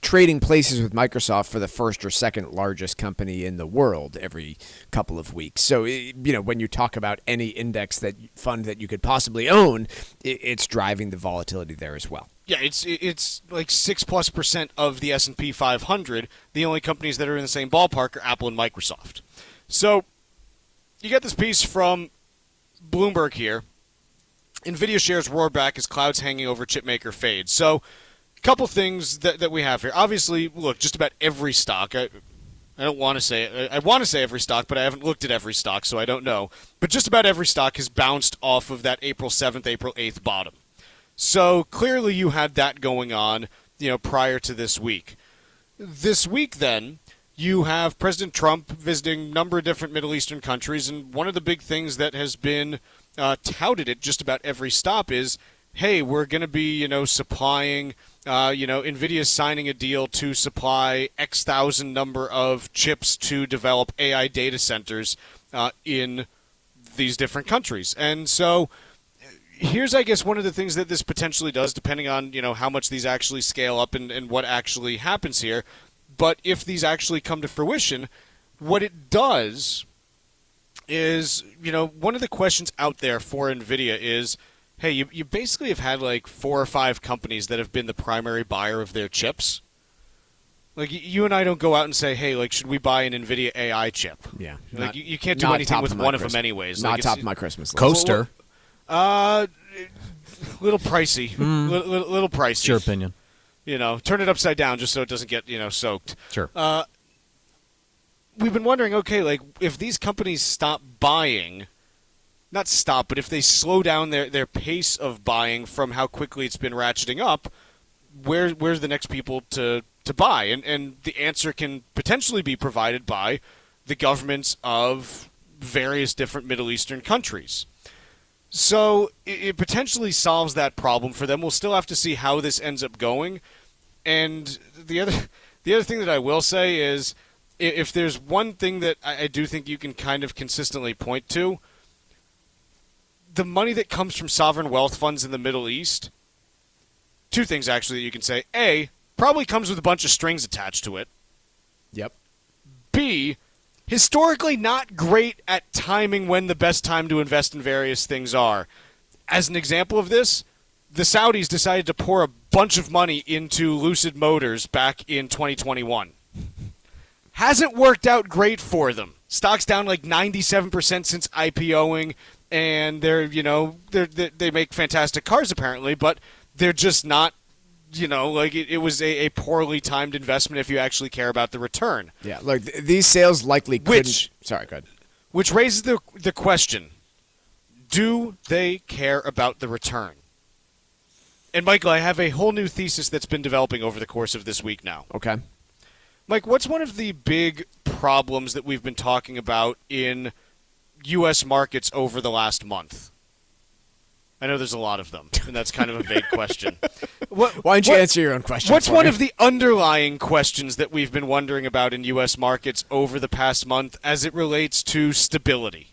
trading places with Microsoft for the first or second largest company in the world every couple of weeks. So, when you talk about any index fund that you could possibly own, it's driving the volatility there as well. Yeah, it's like 6+% of the S&P 500. The only companies that are in the same ballpark are Apple and Microsoft. So you get this piece from Bloomberg here. Nvidia shares roar back as clouds hanging over chipmaker fade. So a couple things that we have here. Obviously, look, just about every stock. I don't want to say it. I want to say every stock, but I haven't looked at every stock, so I don't know. But just about every stock has bounced off of that April 7th, April 8th bottom. So clearly you had that going on, prior to this week. This week, then, you have President Trump visiting a number of different Middle Eastern countries, and one of the big things that has been touted at just about every stop is, hey, we're going to be, supplying, Nvidia's signing a deal to supply X thousand number of chips to develop AI data centers in these different countries. And so here's, I guess, one of the things that this potentially does, depending on, how much these actually scale up and what actually happens here. But if these actually come to fruition, what it does is, one of the questions out there for NVIDIA is, hey, you basically have had like 4 or 5 companies that have been the primary buyer of their chips. Like, you and I don't go out and say, hey, like, should we buy an NVIDIA AI chip? Yeah. Like, you can't do anything with one of them anyways. Not top of my Christmas list. Coaster. Little pricey. Little pricey. It's your opinion. Turn it upside down just so it doesn't get, soaked. Sure. We've been wondering, okay, like, if these companies stop buying, not stop, but if they slow down their pace of buying from how quickly it's been ratcheting up, where's the next people to buy? And the answer can potentially be provided by the governments of various different Middle Eastern countries. So it potentially solves that problem for them. We'll still have to see how this ends up going. And the other thing that I will say is, if there's one thing that I do think you can kind of consistently point to, the money that comes from sovereign wealth funds in the Middle East, 2 things actually that you can say. A, probably comes with a bunch of strings attached to it. Yep. B, historically not great at timing when the best time to invest in various things are. As an example of this, the Saudis decided to pour a bunch of money into Lucid Motors back in 2021. Hasn't worked out great for them. Stock's down like 97% since IPOing, and they make fantastic cars apparently, but they're just not, it was a poorly timed investment if you actually care about the return. Yeah, look, these sales likely couldn't... Sorry, go ahead. Which raises the question, do they care about the return? And, Michael, I have a whole new thesis that's been developing over the course of this week now. Okay. Mike, what's one of the big problems that we've been talking about in U.S. markets over the last month? I know there's a lot of them, and that's kind of a vague question. Why don't you answer your own question? What's one of the underlying questions that we've been wondering about in U.S. markets over the past month as it relates to stability?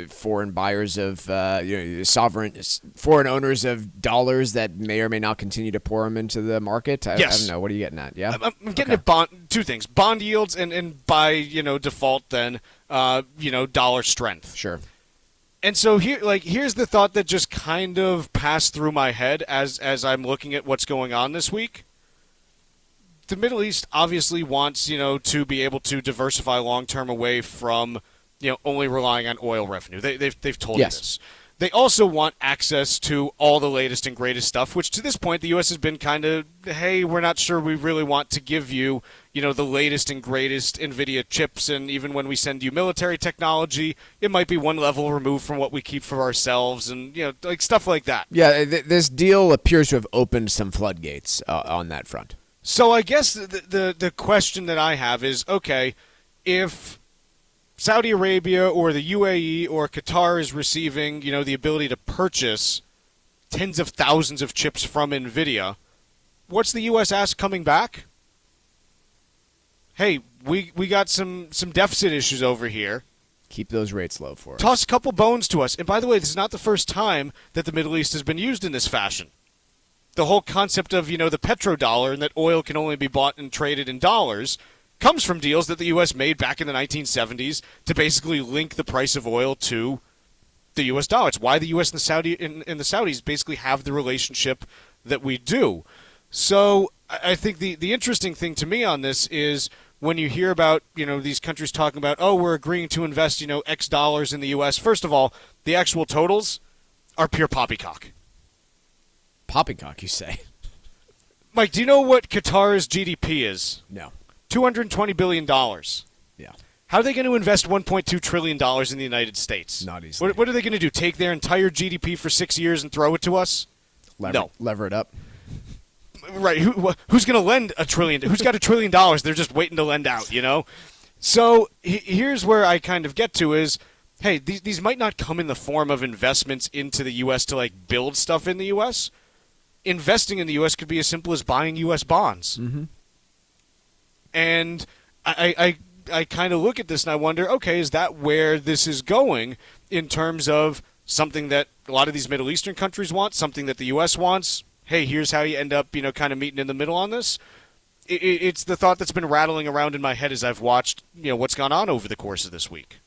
Foreign buyers of foreign owners of dollars that may or may not continue to pour them into the market. I don't know. What are you getting at? Yeah, I'm getting at 2 things: bond yields, and by default, then dollar strength. Sure. And so here's the thought that just kind of passed through my head as I'm looking at what's going on this week. The Middle East obviously wants to be able to diversify long term away from only relying on oil revenue. They've told you this. they also want access to all the latest and greatest stuff, which to this point the U.S. has been kind of, hey, we're not sure we really want to give you, the latest and greatest Nvidia chips, and even when we send you military technology, it might be one level removed from what we keep for ourselves, and like stuff like that. Yeah, this deal appears to have opened some floodgates on that front. So I guess the question that I have is, okay, if Saudi Arabia or the UAE or Qatar is receiving, the ability to purchase tens of thousands of chips from Nvidia, what's the U.S. ask coming back? Hey, we got some deficit issues over here. Keep those rates low for us. Toss a couple bones to us. And by the way, this is not the first time that the Middle East has been used in this fashion. The whole concept of, the petrodollar and that oil can only be bought and traded in dollars comes from deals that the U.S. made back in the 1970s to basically link the price of oil to the U.S. dollar. It's why the U.S. and the Saudis basically have the relationship that we do. So I think the interesting thing to me on this is when you hear about, these countries talking about, oh, we're agreeing to invest, X dollars in the U.S. First of all, the actual totals are pure poppycock. Poppycock, you say? Mike, do you know what Qatar's GDP is? No. $220 billion. Yeah. How are they going to invest $1.2 trillion in the United States? Not easily. What are they going to do? Take their entire GDP for 6 years and throw it to us? No. Lever it up. Right. Who's going to lend $1 trillion? Who's got $1 trillion? They're just waiting to lend out, So here's where I kind of get to is, hey, these might not come in the form of investments into the U.S. to, build stuff in the U.S. Investing in the U.S. could be as simple as buying U.S. bonds. Mm-hmm. And I kind of look at this and I wonder, okay, is that where this is going in terms of something that a lot of these Middle Eastern countries want, something that the U.S. wants? Hey, here's how you end up, kind of meeting in the middle on this. It's the thought that's been rattling around in my head as I've watched, what's gone on over the course of this week.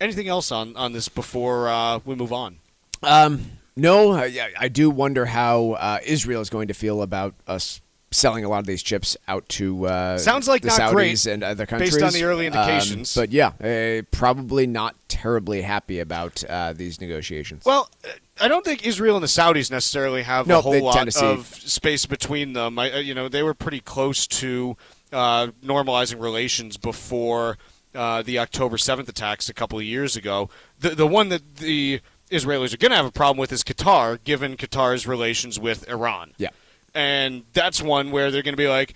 Anything else on this before we move on? No, I do wonder how Israel is going to feel about us selling a lot of these chips out to sounds like the not Saudis great, and other countries. Based on the early indications. But yeah, probably not terribly happy about these negotiations. Well, I don't think Israel and the Saudis necessarily have a whole lot of space between them. They were pretty close to normalizing relations before the October 7th attacks a couple of years ago. The one that the Israelis are going to have a problem with is Qatar, given Qatar's relations with Iran. Yeah. And that's one where they're going to be like,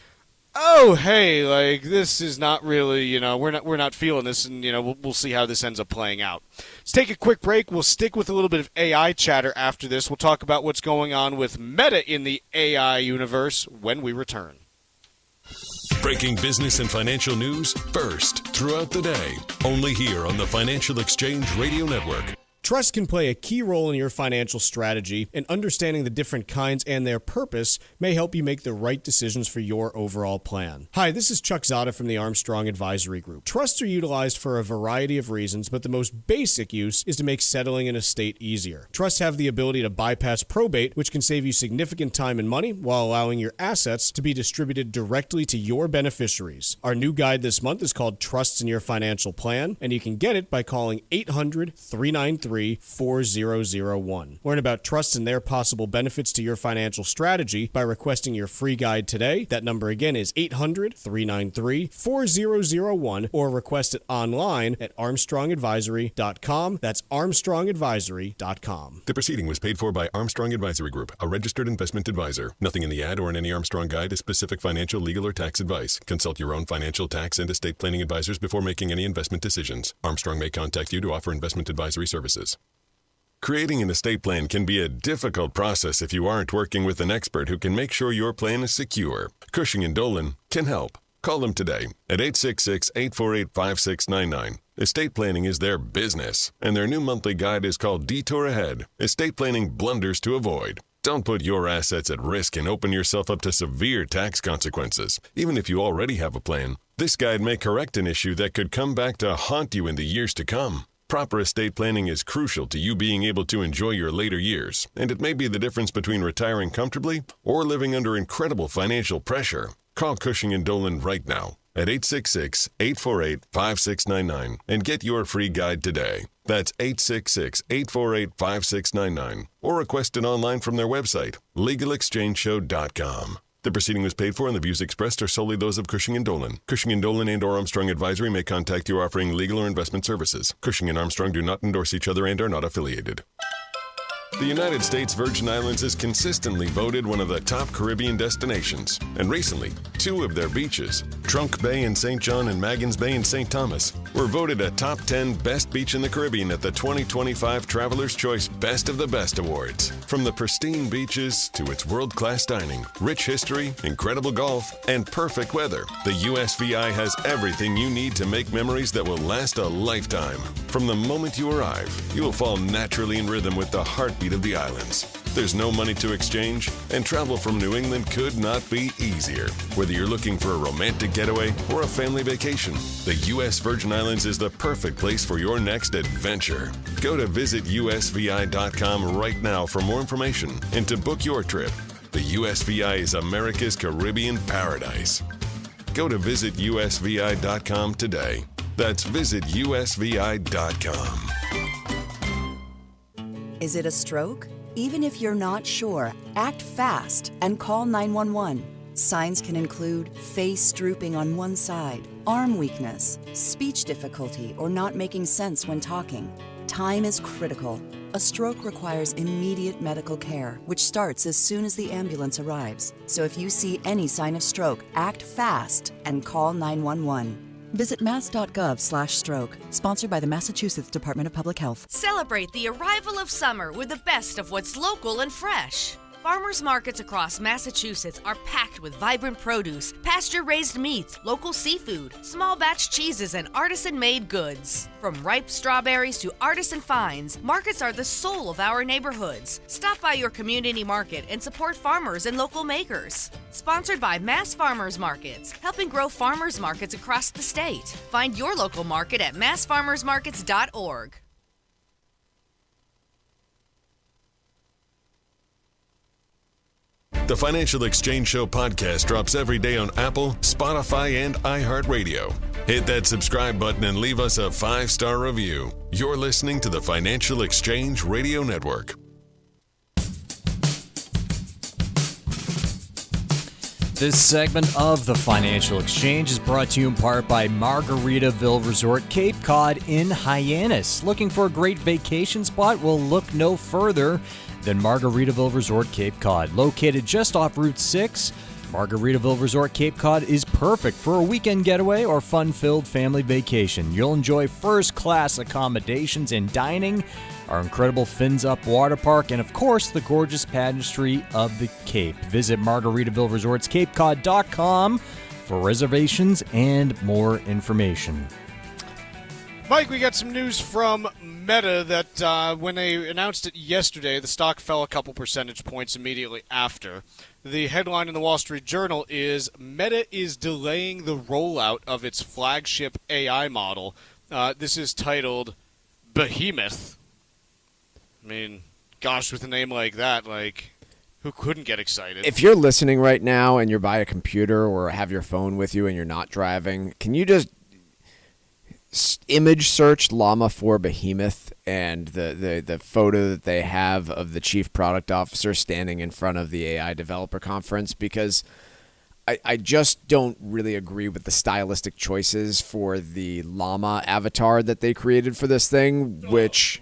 oh, hey, this is not really, we're not feeling this, and, we'll see how this ends up playing out. Let's take a quick break. We'll stick with a little bit of AI chatter after this. We'll talk about what's going on with Meta in the AI universe when we return. Breaking business and financial news first throughout the day. Only here on the Financial Exchange Radio Network. Trust can play a key role in your financial strategy, and understanding the different kinds and their purpose may help you make the right decisions for your overall plan. Hi, this is Chuck Zodda from the Armstrong Advisory Group. Trusts are utilized for a variety of reasons, but the most basic use is to make settling an estate easier. Trusts have the ability to bypass probate, which can save you significant time and money while allowing your assets to be distributed directly to your beneficiaries. Our new guide this month is called Trusts in Your Financial Plan, and you can get it by calling 800-393-4001. Learn about trusts and their possible benefits to your financial strategy by requesting your free guide today. That number again is 800-393-4001, or request it online at armstrongadvisory.com. That's armstrongadvisory.com. The proceeding was paid for by Armstrong Advisory Group, a registered investment advisor. Nothing in the ad or in any Armstrong guide is specific financial, legal, or tax advice. Consult your own financial, tax, and estate planning advisors before making any investment decisions. Armstrong may contact you to offer investment advisory services. Creating an estate plan can be a difficult process if you aren't working with an expert who can make sure your plan is secure. Cushing & Dolan can help. Call them today at 866-848-5699. Estate planning is their business, and their new monthly guide is called Detour Ahead, Estate Planning Blunders to Avoid. Don't put your assets at risk and open yourself up to severe tax consequences. Even if you already have a plan, this guide may correct an issue that could come back to haunt you in the years to come. Proper estate planning is crucial to you being able to enjoy your later years, and it may be the difference between retiring comfortably or living under incredible financial pressure. Call Cushing & Dolan right now. at 866-848-5699 and get your free guide today. That's 866-848-5699 or request it online from their website, legalexchangeshow.com. The proceeding was paid for and the views expressed are solely those of Cushing & Dolan. Cushing & Dolan and or Armstrong Advisory may contact you offering legal or investment services. Cushing and Armstrong do not endorse each other and are not affiliated. The United States Virgin Islands is consistently voted one of the top Caribbean destinations. And recently, 2 of their beaches, Trunk Bay in St. John and Maggins Bay in St. Thomas, were voted a top 10 best beach in the Caribbean at the 2025 Traveler's Choice Best of the Best Awards. From the pristine beaches to its world-class dining, rich history, incredible golf, and perfect weather, the USVI has everything you need to make memories that will last a lifetime. From the moment you arrive, you will fall naturally in rhythm with the heartbeat of the islands. There's no money to exchange, and travel from New England could not be easier. Whether you're looking for a romantic getaway or a family vacation, the U.S. Virgin Islands is the perfect place for your next adventure. Go to visitusvi.com right now for more information and to book your trip. The USVI is America's Caribbean paradise. Go to visitusvi.com today. That's visitusvi.com. Is it a stroke? Even if you're not sure, act fast and call 911. Signs can include face drooping on one side, arm weakness, speech difficulty, or not making sense when talking. Time is critical. A stroke requires immediate medical care, which starts as soon as the ambulance arrives. So if you see any sign of stroke, act fast and call 911. Visit mass.gov/stroke, sponsored by the Massachusetts Department of Public Health. Celebrate the arrival of summer with the best of what's local and fresh. Farmers markets across Massachusetts are packed with vibrant produce, pasture-raised meats, local seafood, small batch cheeses, and artisan-made goods. From ripe strawberries to artisan finds, markets are the soul of our neighborhoods. Stop by your community market and support farmers and local makers. Sponsored by Mass Farmers Markets, helping grow farmers markets across the state. Find your local market at massfarmersmarkets.org. The Financial Exchange Show podcast drops every day on Apple, Spotify, and iHeartRadio. Hit that subscribe button and leave us a 5-star review. You're listening to the Financial Exchange Radio Network. This segment of the Financial Exchange is brought to you in part by Margaritaville Resort Cape Cod in Hyannis. Looking for a great vacation spot? Well, look no further than Margaritaville Resort Cape Cod. Located just off Route 6, Margaritaville Resort Cape Cod is perfect for a weekend getaway or fun-filled family vacation. You'll enjoy first-class accommodations and dining, our incredible Fins Up water park, and of course, the gorgeous pageantry of the Cape. Visit MargaritavilleResortsCapeCod.com for reservations and more information. Mike, we got some news from Meta that when they announced it yesterday, the stock fell a couple percentage points immediately after. The headline in the Wall Street Journal is Meta is delaying the rollout of its flagship AI model. This is titled Behemoth. I mean, gosh, with a name like that, who couldn't get excited? If you're listening right now and you're by a computer or have your phone with you and you're not driving, can you just image search Llama 4 Behemoth and the photo that they have of the chief product officer standing in front of the AI developer conference? Because I just don't really agree with the stylistic choices for the llama avatar that they created for this thing, which...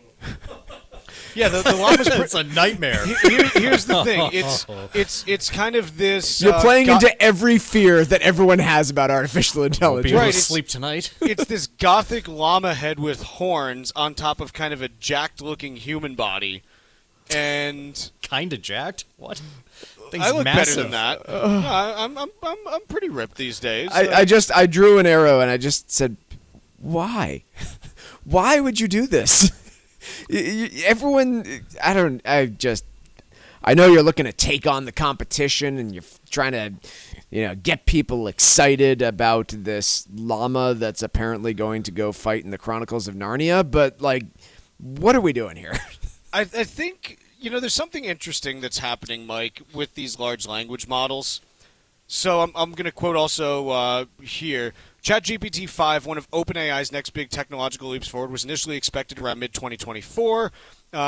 Yeah, the llama's it's a nightmare. Here's the thing. It's kind of this... You're playing into every fear that everyone has about artificial intelligence. Right, sleep tonight. It's this gothic llama head with horns on top of kind of a jacked-looking human body. And... Kind of jacked? What? Thing's I look massive. better than that. I'm pretty ripped these days. I drew an arrow and I just said, why? Why would you do this? Everyone, I know you're looking to take on the competition and you're trying to, get people excited about this llama that's apparently going to go fight in the Chronicles of Narnia, but, what are we doing here? I think, there's something interesting that's happening, Mike, with these large language models. So I'm going to quote also here. ChatGPT 5, one of OpenAI's next big technological leaps forward, was initially expected around mid-2024.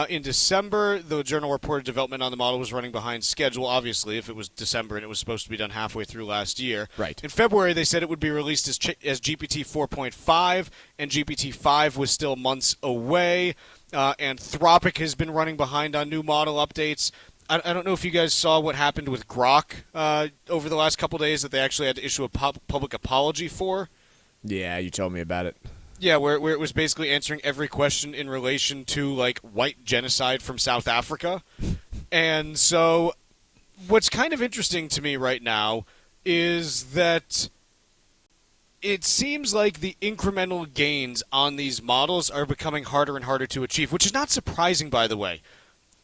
In December, the journal reported development on the model was running behind schedule, obviously, if it was December and it was supposed to be done halfway through last year. Right. In February, they said it would be released as GPT 4.5, and GPT 5 was still months away. Anthropic has been running behind on new model updates. I don't know if you guys saw what happened with Grok over the last couple days that they actually had to issue a public apology for. Yeah, you told me about it. Yeah, where it was basically answering every question in relation to, like, white genocide from South Africa. And so what's kind of interesting to me right now is that it seems like the incremental gains on these models are becoming harder and harder to achieve, which is not surprising, by the way.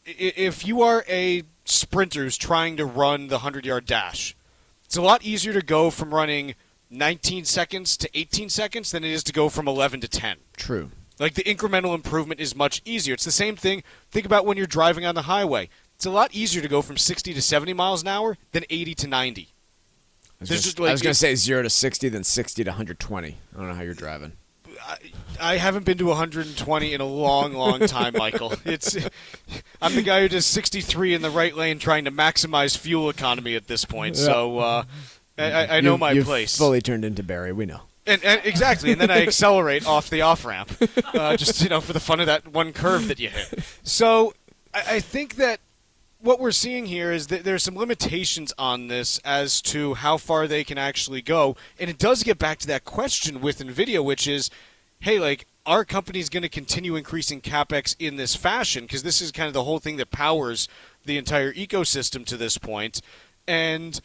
If you are a sprinter who's trying to run the 100-yard dash, it's a lot easier to go from running 19 seconds to 18 seconds than it is to go from 11 to 10. True. Like, the incremental improvement is much easier. It's the same thing. Think about when you're driving on the highway. It's a lot easier to go from 60 to 70 miles an hour than 80 to 90. I was going to say 0 to 60 than 60 to 120. I don't know how you're driving. I haven't been to 120 in a long, long time, Michael. I'm the guy who does 63 in the right lane trying to maximize fuel economy at this point. Yeah. So I know my place. You've fully turned into Barry. We know. And exactly, and then I accelerate off the off-ramp, just for the fun of that one curve that you hit. So I think that what we're seeing here is that there's some limitations on this as to how far they can actually go, and it does get back to that question with Nvidia, which is, hey, like, are companies going to continue increasing CapEx in this fashion? Because this is kind of the whole thing that powers the entire ecosystem to this point. And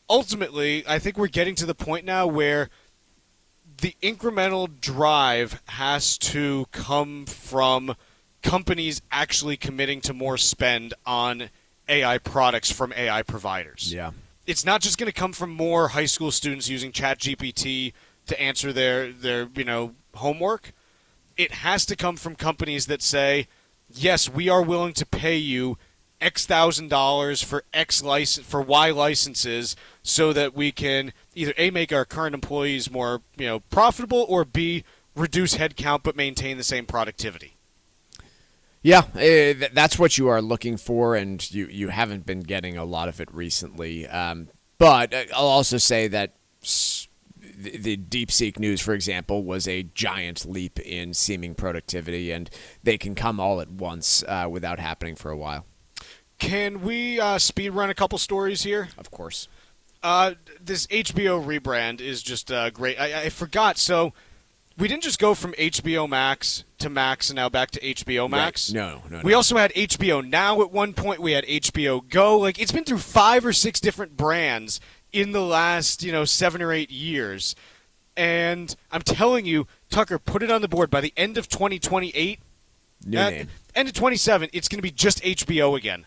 ultimately, I think we're getting to the point now where the incremental drive has to come from companies actually committing to more spend on AI products from AI providers. Yeah. It's not just going to come from more high school students using ChatGPT to answer their homework. It has to come from companies that say, yes, we are willing to pay you X $1,000 for for Y licenses so that we can either A, make our current employees more profitable, or B, reduce headcount but maintain the same productivity. Yeah, that's what you are looking for, and you haven't been getting a lot of it recently. But I'll also say that the DeepSeek news, for example, was a giant leap in seeming productivity, and they can come all at once without happening for a while. Can we speed run a couple stories here? Of course. This HBO rebrand is just great. I forgot, so we didn't just go from HBO Max to Max and now back to HBO Max. Right. No. We also had HBO Now at one point. We had HBO Go. Like, it's been through 5 or 6 different brands in the last, 7 or 8 years. And I'm telling you, Tucker, put it on the board. By the end of 2028, end of 27, it's going to be just HBO again.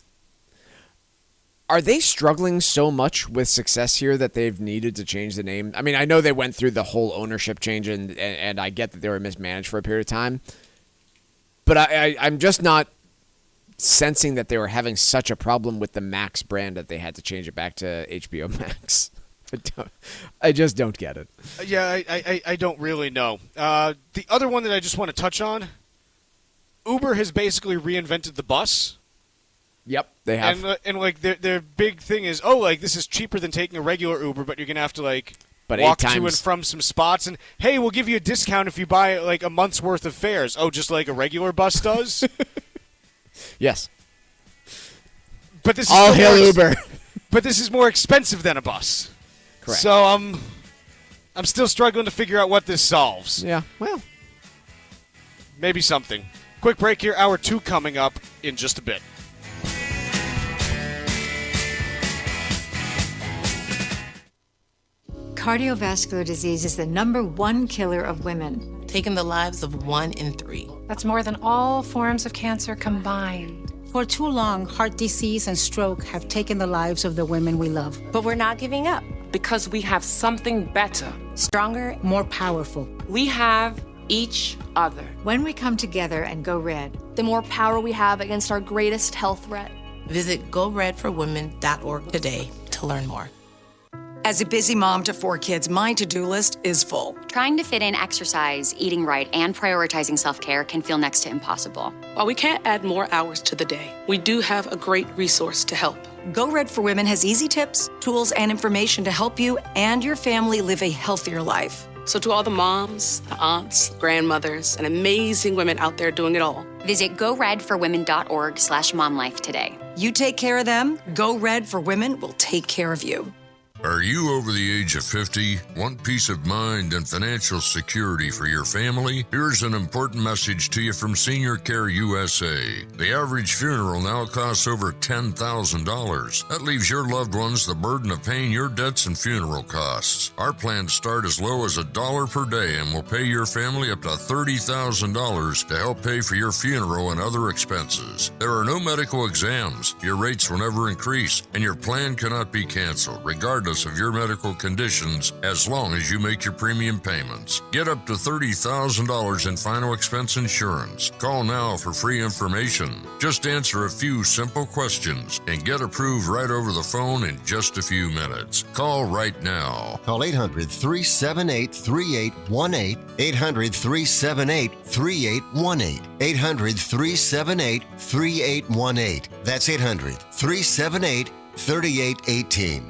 Are they struggling so much with success here that they've needed to change the name? I mean, I know they went through the whole ownership change, and I get that they were mismanaged for a period of time. But I'm just not sensing that they were having such a problem with the Max brand that they had to change it back to HBO Max. I just don't get it. Yeah, I don't really know. The other one that I just want to touch on, Uber has basically reinvented the bus. Yep, they have. And like their big thing is, this is cheaper than taking a regular Uber, but you're going to have to walk to and from some spots, and hey, we'll give you a discount if you buy a month's worth of fares. Oh, just like a regular bus does? Yes. But this is all hail Uber. But this is more expensive than a bus. Correct. So I'm still struggling to figure out what this solves. Yeah, well, maybe something. Quick break here, hour 2 coming up in just a bit. Cardiovascular disease is the #1 killer of women, taking the lives of 1 in 3. That's more than all forms of cancer combined. For too long, heart disease and stroke have taken the lives of the women we love. But we're not giving up. Because we have something better. Stronger, more powerful. We have each other. When we come together and go red, the more power we have against our greatest health threat. Visit GoRedForWomen.org today to learn more. As a busy mom to 4 kids, my to-do list is full. Trying to fit in exercise, eating right, and prioritizing self-care can feel next to impossible. While we can't add more hours to the day, we do have a great resource to help. Go Red for Women has easy tips, tools, and information to help you and your family live a healthier life. So to all the moms, the aunts, grandmothers, and amazing women out there doing it all, visit goredforwomen.org/momlife today. You take care of them, Go Red for Women will take care of you. Are you over the age of 50? Want peace of mind and financial security for your family? Here's an important message to you from Senior Care USA. The average funeral now costs over $10,000. That leaves your loved ones the burden of paying your debts and funeral costs. Our plans start as low as $1 per day and will pay your family up to $30,000 to help pay for your funeral and other expenses. There are no medical exams. Your rates will never increase, and your plan cannot be canceled, regardless of your medical conditions, as long as you make your premium payments. Get up to $30,000 in final expense insurance. Call now for free information. Just answer a few simple questions and get approved right over the phone in just a few minutes. Call right now. Call 800-378-3818. 800-378-3818. 800-378-3818. That's 800-378-3818.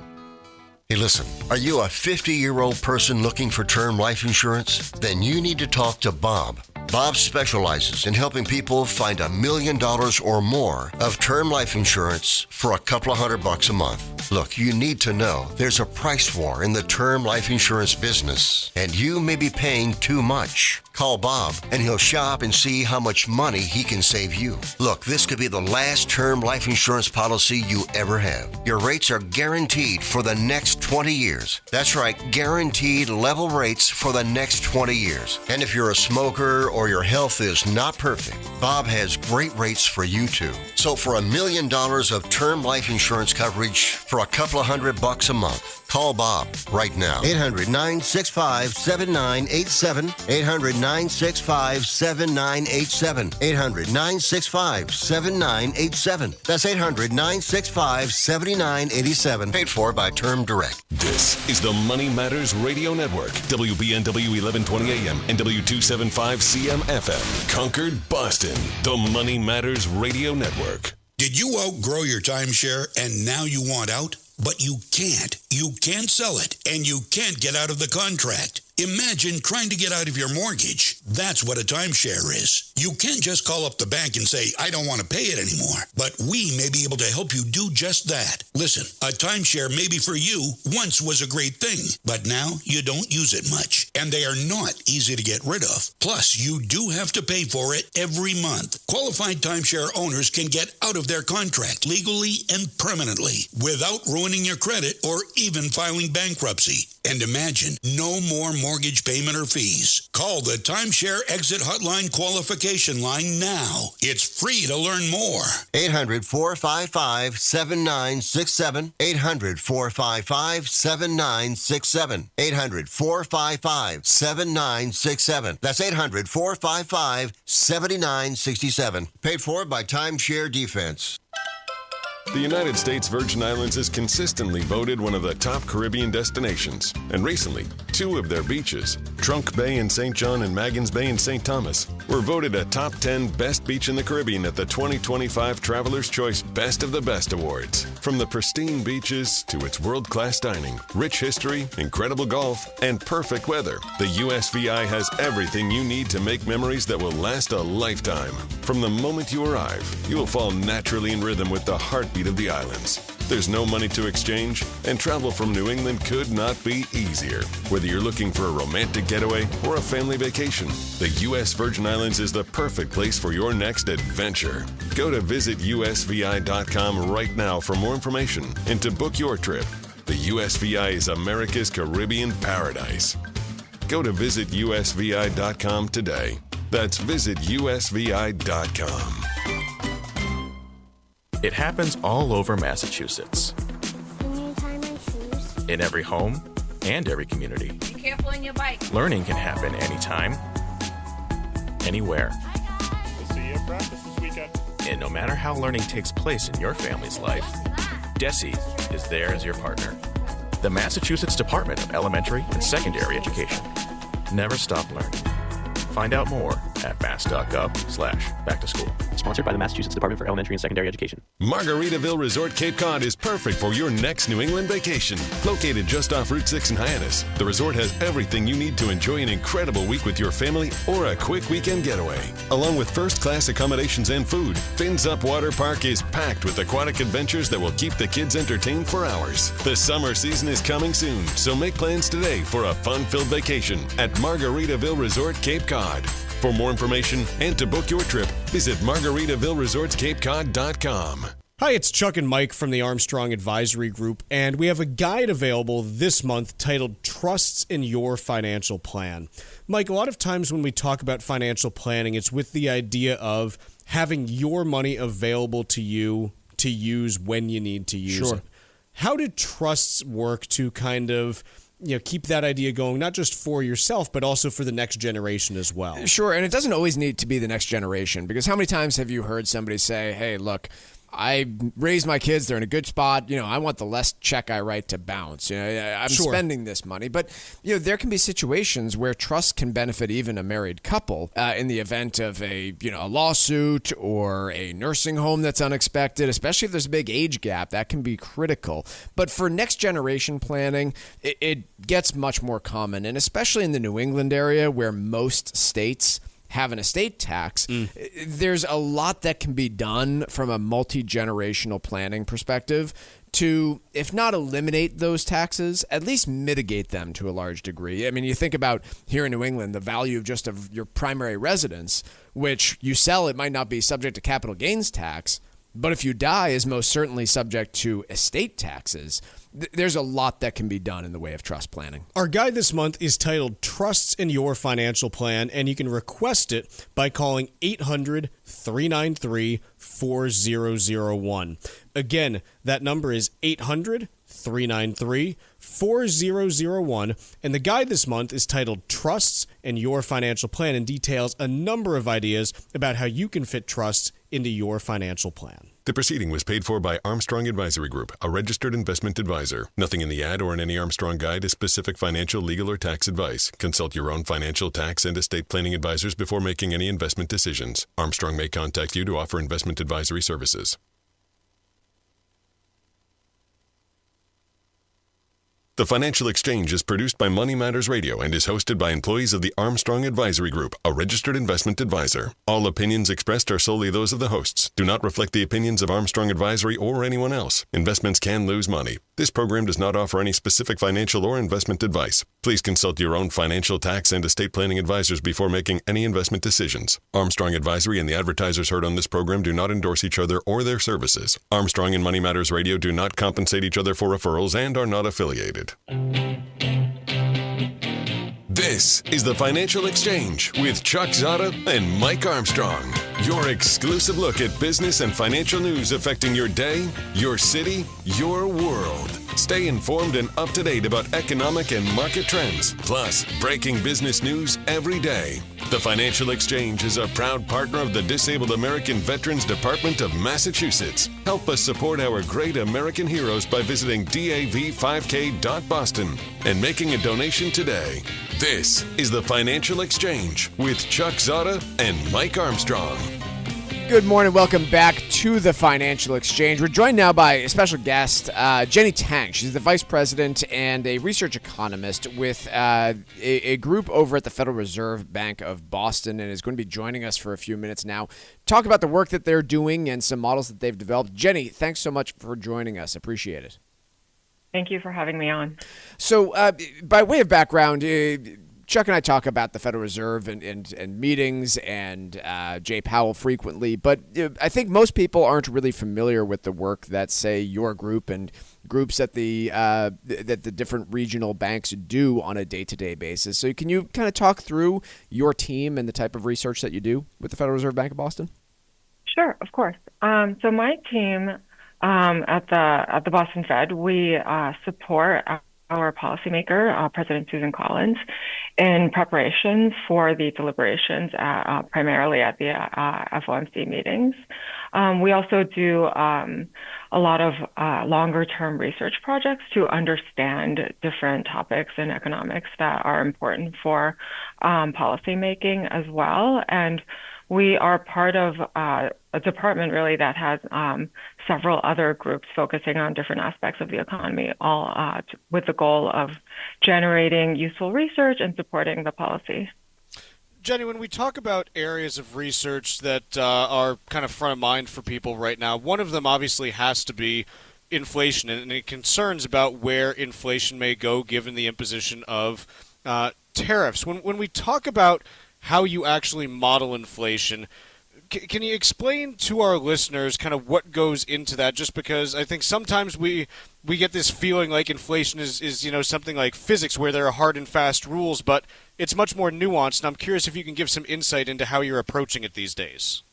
Hey, listen, are you a 50-year-old person looking for term life insurance? Then you need to talk to Bob. Bob specializes in helping people find $1 million or more of term life insurance for a couple of $100 a month. Look, you need to know there's a price war in the term life insurance business, and you may be paying too much. Call Bob, and he'll shop and see how much money he can save you. Look, this could be the last term life insurance policy you ever have. Your rates are guaranteed for the next 20 years. That's right, guaranteed level rates for the next 20 years. And if you're a smoker or your health is not perfect, Bob has great rates for you too. So for $1 million of term life insurance coverage for a couple of $100 a month, call Bob right now. 800-965-7987. 800-965-7987. 800-965-7987. That's 800-965-7987. Paid for by Term Direct. This is the Money Matters Radio Network. WBNW 1120 AM and W275 CM FM. Concord, Boston. The Money Matters Radio Network. Did you outgrow your timeshare and now you want out? But you can't. You can't sell it, and you can't get out of the contract. Imagine trying to get out of your mortgage. That's what a timeshare is. You can't just call up the bank and say, I don't want to pay it anymore. But we may be able to help you do just that. Listen, a timeshare maybe for you once was a great thing, but now you don't use it much. And they are not easy to get rid of. Plus, you do have to pay for it every month. Qualified timeshare owners can get out of their contract legally and permanently without ruining your credit or even filing bankruptcy. And imagine no more mortgage payment or fees. Call the Timeshare Exit Hotline qualification line now. It's free to learn more. 800-455-7967. 800-455-7967. 800-455-7967. That's 800-455-7967. Paid for by Timeshare Defense. The United States Virgin Islands is consistently voted one of the top Caribbean destinations. And recently, 2 of their beaches, Trunk Bay in St. John and Maggins Bay in St. Thomas, were voted a top 10 best beach in the Caribbean at the 2025 Traveler's Choice Best of the Best Awards. From the pristine beaches to its world-class dining, rich history, incredible golf, and perfect weather, the USVI has everything you need to make memories that will last a lifetime. From the moment you arrive, you will fall naturally in rhythm with the heartbeat of the islands. There's no money to exchange, and travel from New England could not be easier. Whether you're looking for a romantic getaway or a family vacation, the U.S. Virgin Islands is the perfect place for your next adventure. Go to visitusvi.com right now for more information and to book your trip. The USVI is America's Caribbean paradise. Go to visitusvi.com today. That's visitusvi.com. It happens all over Massachusetts. Can you tie my shoes? In every home and every community. Be careful on your bike. Learning can happen anytime, anywhere. We'll see you at practice this weekend. And no matter how learning takes place in your family's life, DESE is there as your partner. the Massachusetts Department of Elementary and Secondary Education. Never stop learning. Find out more at mass.gov/back-to-school. Sponsored by the Massachusetts Department for Elementary and Secondary Education. Margaritaville Resort Cape Cod is perfect for your next New England vacation. Located just off Route 6 in Hyannis, the resort has everything you need to enjoy an incredible week with your family or a quick weekend getaway. Along with first-class accommodations and food, Fins Up Water Park is packed with aquatic adventures that will keep the kids entertained for hours. The summer season is coming soon, so make plans today for a fun-filled vacation at Margaritaville Resort Cape Cod. For more information and to book your trip, visit MargaritavilleResortsCapeCod.com. Hi, it's Chuck and Mike from the Armstrong Advisory Group, and we have a guide available this month titled Trusts in Your Financial Plan. Mike, a lot of times when we talk about financial planning, it's with the idea of having your money available to you to use when you need to use it. How do trusts work to kind of keep that idea going, not just for yourself, but also for the next generation as well? Sure, and it doesn't always need to be the next generation, because how many times have you heard somebody say, hey, look, I raised my kids, they're in a good spot, I want the less check I write to bounce. I'm spending this money. But, there can be situations where trust can benefit even a married couple in the event of a lawsuit or a nursing home that's unexpected, especially if there's a big age gap. That can be critical. But for next generation planning, it gets much more common, and especially in the New England area where most states have an estate tax, there's a lot that can be done from a multi-generational planning perspective to, if not eliminate those taxes, at least mitigate them to a large degree. I mean, you think about here in New England, the value of your primary residence, which you sell, it might not be subject to capital gains tax, but if you die, is most certainly subject to estate taxes. There's a lot that can be done in the way of trust planning. Our guide this month is titled Trusts in Your Financial Plan, and you can request it by calling 800-393-4001. Again, that number is 800-393-4001, and the guide this month is titled Trusts in Your Financial Plan and details a number of ideas about how you can fit trusts into your financial plan. The proceeding was paid for by Armstrong Advisory Group, a registered investment advisor. Nothing in the ad or in any Armstrong guide is specific financial, legal, or tax advice. Consult your own financial, tax, and estate planning advisors before making any investment decisions. Armstrong may contact you to offer investment advisory services. The Financial Exchange is produced by Money Matters Radio and is hosted by employees of the Armstrong Advisory Group, a registered investment advisor. All opinions expressed are solely those of the hosts, do not reflect the opinions of Armstrong Advisory or anyone else. Investments can lose money. This program does not offer any specific financial or investment advice. Please consult your own financial, tax, and estate planning advisors before making any investment decisions. Armstrong Advisory and the advertisers heard on this program do not endorse each other or their services. Armstrong and Money Matters Radio do not compensate each other for referrals and are not affiliated. This is the Financial Exchange with Chuck Zodda and Mike Armstrong. Your exclusive look at business and financial news affecting your day, your city, your world. Stay informed and up to date about economic and market trends, plus breaking business news every day. The Financial Exchange is a proud partner of the Disabled American Veterans Department of Massachusetts. Help us support our great American heroes by visiting dav5k.boston and making a donation today. This is the Financial Exchange with Chuck Zodda and Mike Armstrong. Good morning. Welcome back to the Financial Exchange. We're joined now by a special guest, Jenny Tang. She's the vice president and a research economist with a group over at the Federal Reserve Bank of Boston, and is going to be joining us for a few minutes now. Talk about the work that they're doing and some models that they've developed. Jenny, thanks so much for joining us. Appreciate it. Thank you for having me on. So, by way of background, Chuck and I talk about the Federal Reserve and meetings and Jay Powell frequently, but I think most people aren't really familiar with the work that, say, your group and groups at that the different regional banks do on a day-to-day basis. So can you kind of talk through your team and the type of research that you do with the Federal Reserve Bank of Boston? Sure, of course. So my team at the Boston Fed, we support our policymaker, President Susan Collins, in preparations for the deliberations primarily at the FOMC meetings. We also do a lot of longer-term research projects to understand different topics in economics that are important for policymaking as well. And we are part of a department really that has several other groups focusing on different aspects of the economy, all with the goal of generating useful research and supporting the policy. Jenny, when we talk about areas of research that are kind of front of mind for people right now, one of them obviously has to be inflation and any concerns about where inflation may go given the imposition of tariffs. When we talk about how you actually model inflation, can you explain to our listeners kind of what goes into that? Just because I think sometimes we get this feeling like inflation is something like physics where there are hard and fast rules, but it's much more nuanced. And I'm curious if you can give some insight into how you're approaching it these days.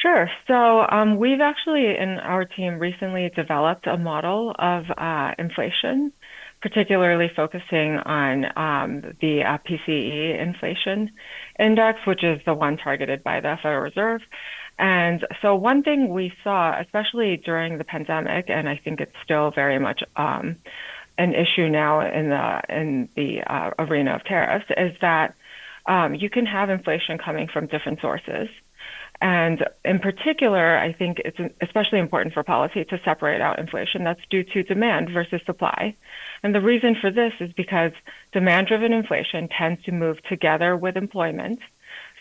Sure. So we've actually, in our team, recently developed a model of inflation, particularly focusing on the PCE inflation index, which is the one targeted by the Federal Reserve. And so one thing we saw, especially during the pandemic, and I think it's still very much an issue now in the arena of tariffs, is that you can have inflation coming from different sources. And in particular, I think it's especially important for policy to separate out inflation that's due to demand versus supply. And the reason for this is because demand-driven inflation tends to move together with employment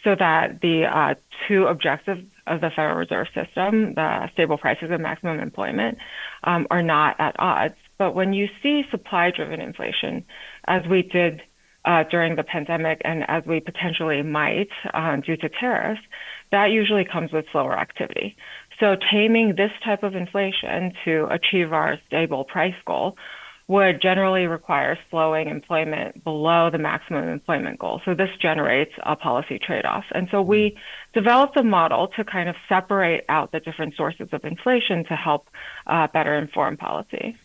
so that the two objectives of the Federal Reserve System, the stable prices and maximum employment, are not at odds. But when you see supply-driven inflation, as we did during the pandemic and as we potentially might due to tariffs, that usually comes with slower activity. So taming this type of inflation to achieve our stable price goal would generally require slowing employment below the maximum employment goal. So this generates a policy trade-off. And so we developed a model to kind of separate out the different sources of inflation to help better inform policy.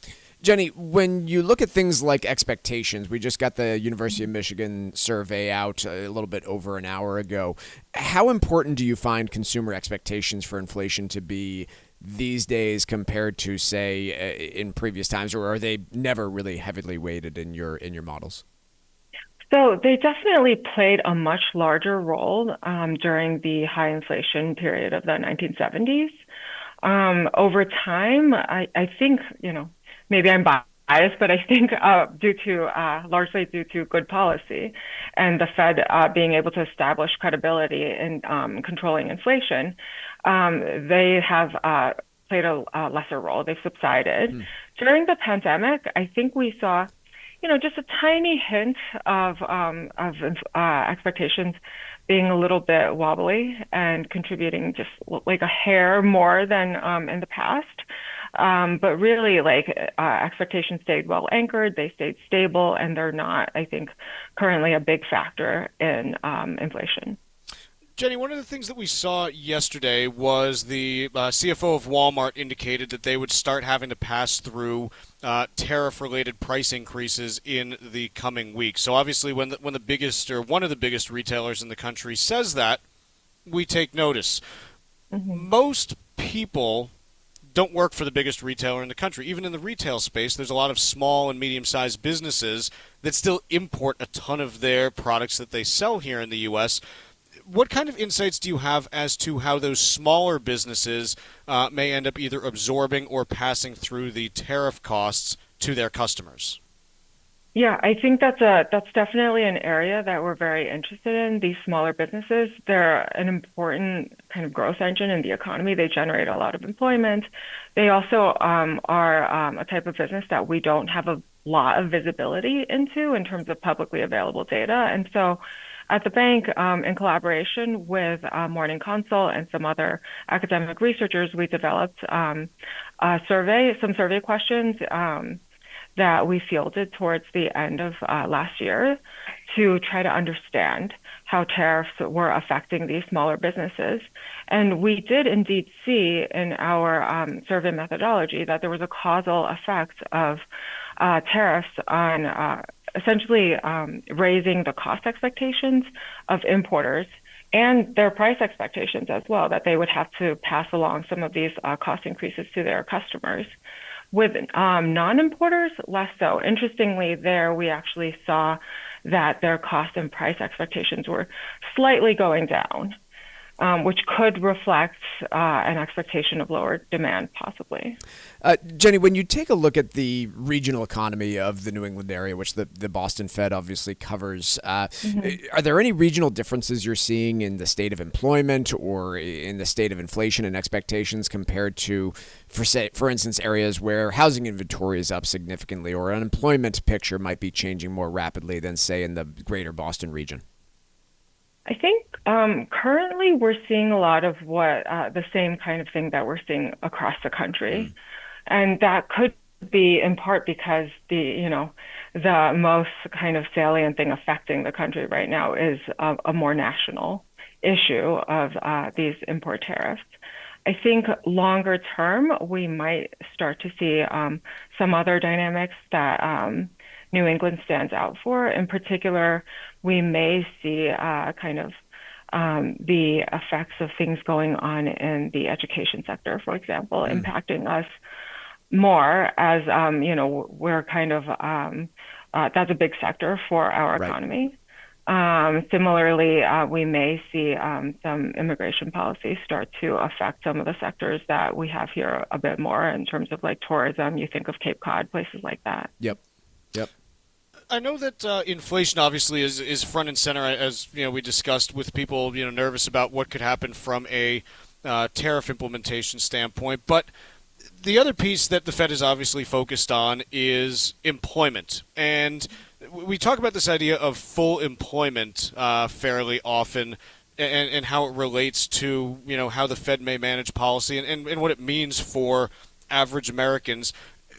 Jenny, when you look at things like expectations, we just got the University of Michigan survey out a little bit over an hour ago. How important do you find consumer expectations for inflation to be these days compared to, say, in previous times, or are they never really heavily weighted in your models? So they definitely played a much larger role during the high inflation period of the 1970s. Over time, I think, maybe I'm biased, but I think largely due to good policy and the Fed being able to establish credibility in controlling inflation, they have played a lesser role. They've subsided. During the pandemic, I think we saw, just a tiny hint of expectations being a little bit wobbly and contributing just like a hair more than in the past. But really, expectations stayed well anchored, they stayed stable, and they're not, I think, currently a big factor in inflation. Jenny, one of the things that we saw yesterday was the CFO of Walmart indicated that they would start having to pass through tariff-related price increases in the coming weeks. So obviously, when the biggest or one of the biggest retailers in the country says that, we take notice. Mm-hmm. Most people don't work for the biggest retailer in the country. Even in the retail space, there's a lot of small and medium-sized businesses that still import a ton of their products that they sell here in the U.S. What kind of insights do you have as to how those smaller businesses may end up either absorbing or passing through the tariff costs to their customers? Yeah, I think that's definitely an area that we're very interested in. These smaller businesses, they're an important kind of growth engine in the economy. They generate a lot of employment. They also are a type of business that we don't have a lot of visibility into in terms of publicly available data. And so at the bank, in collaboration with Morning Consult and some other academic researchers, we developed some survey questions that we fielded towards the end of last year to try to understand how tariffs were affecting these smaller businesses. And we did indeed see in our survey methodology that there was a causal effect of tariffs on essentially raising the cost expectations of importers and their price expectations as well, that they would have to pass along some of these cost increases to their customers. With non-importers, less so. Interestingly, there we actually saw that their cost and price expectations were slightly going down, which could reflect an expectation of lower demand, possibly. Jenny, when you take a look at the regional economy of the New England area, which the Boston Fed obviously covers, are there any regional differences you're seeing in the state of employment or in the state of inflation and expectations compared to, for instance, areas where housing inventory is up significantly or unemployment picture might be changing more rapidly than, say, in the greater Boston region? I think currently we're seeing a lot of what the same kind of thing that we're seeing across the country. And that could be in part because the most kind of salient thing affecting the country right now is a more national issue of these import tariffs. I think longer term, we might start to see some other dynamics that New England stands out for. In particular, we may see the effects of things going on in the education sector, for example, impacting us more as, we're kind of, that's a big sector for our economy. Similarly, we may see some immigration policies start to affect some of the sectors that we have here a bit more in terms of like tourism. You think of Cape Cod, places like that. Yep. I know that inflation obviously is front and center, as we discussed, with people nervous about what could happen from a tariff implementation standpoint. But the other piece that the Fed is obviously focused on is employment, and we talk about this idea of full employment fairly often, and how it relates to how the Fed may manage policy and what it means for average Americans.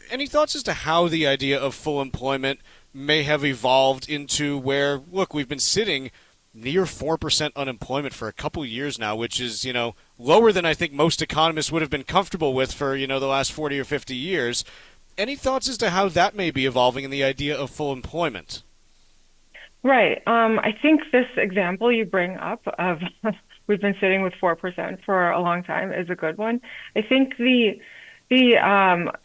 Any thoughts as to how the idea of full employment may have evolved into where, look, we've been sitting near 4% unemployment for a couple of years now, which is, lower than I think most economists would have been comfortable with for, the last 40 or 50 years. Any thoughts as to how that may be evolving in the idea of full employment? Right. I think this example you bring up of we've been sitting with 4% for a long time is a good one. I think the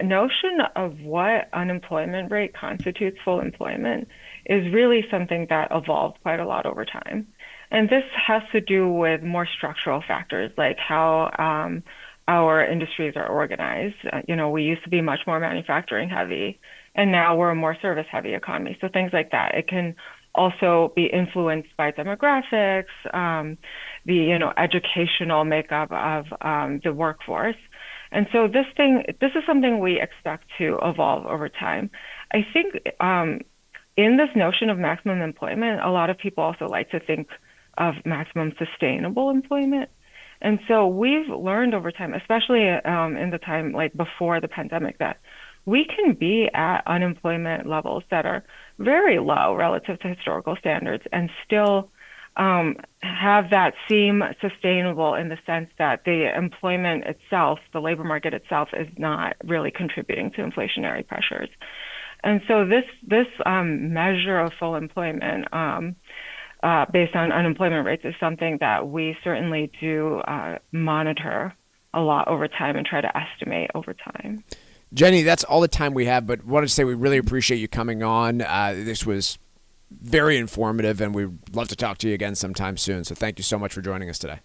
notion of what unemployment rate constitutes full employment is really something that evolved quite a lot over time. And this has to do with more structural factors, like how our industries are organized. We used to be much more manufacturing heavy, and now we're a more service heavy economy. So things like that. It can also be influenced by demographics, the educational makeup of the workforce. And so this is something we expect to evolve over time. I think in this notion of maximum employment, a lot of people also like to think of maximum sustainable employment. And so we've learned over time, especially in the time like before the pandemic, that we can be at unemployment levels that are very low relative to historical standards and still have that seem sustainable in the sense that the employment itself, the labor market itself, is not really contributing to inflationary pressures. And so this measure of full employment based on unemployment rates is something that we certainly do monitor a lot over time and try to estimate over time. Jenny, that's all the time we have, but wanted to say we really appreciate you coming on. This was very informative, and we'd love to talk to you again sometime soon. So thank you so much for joining us today.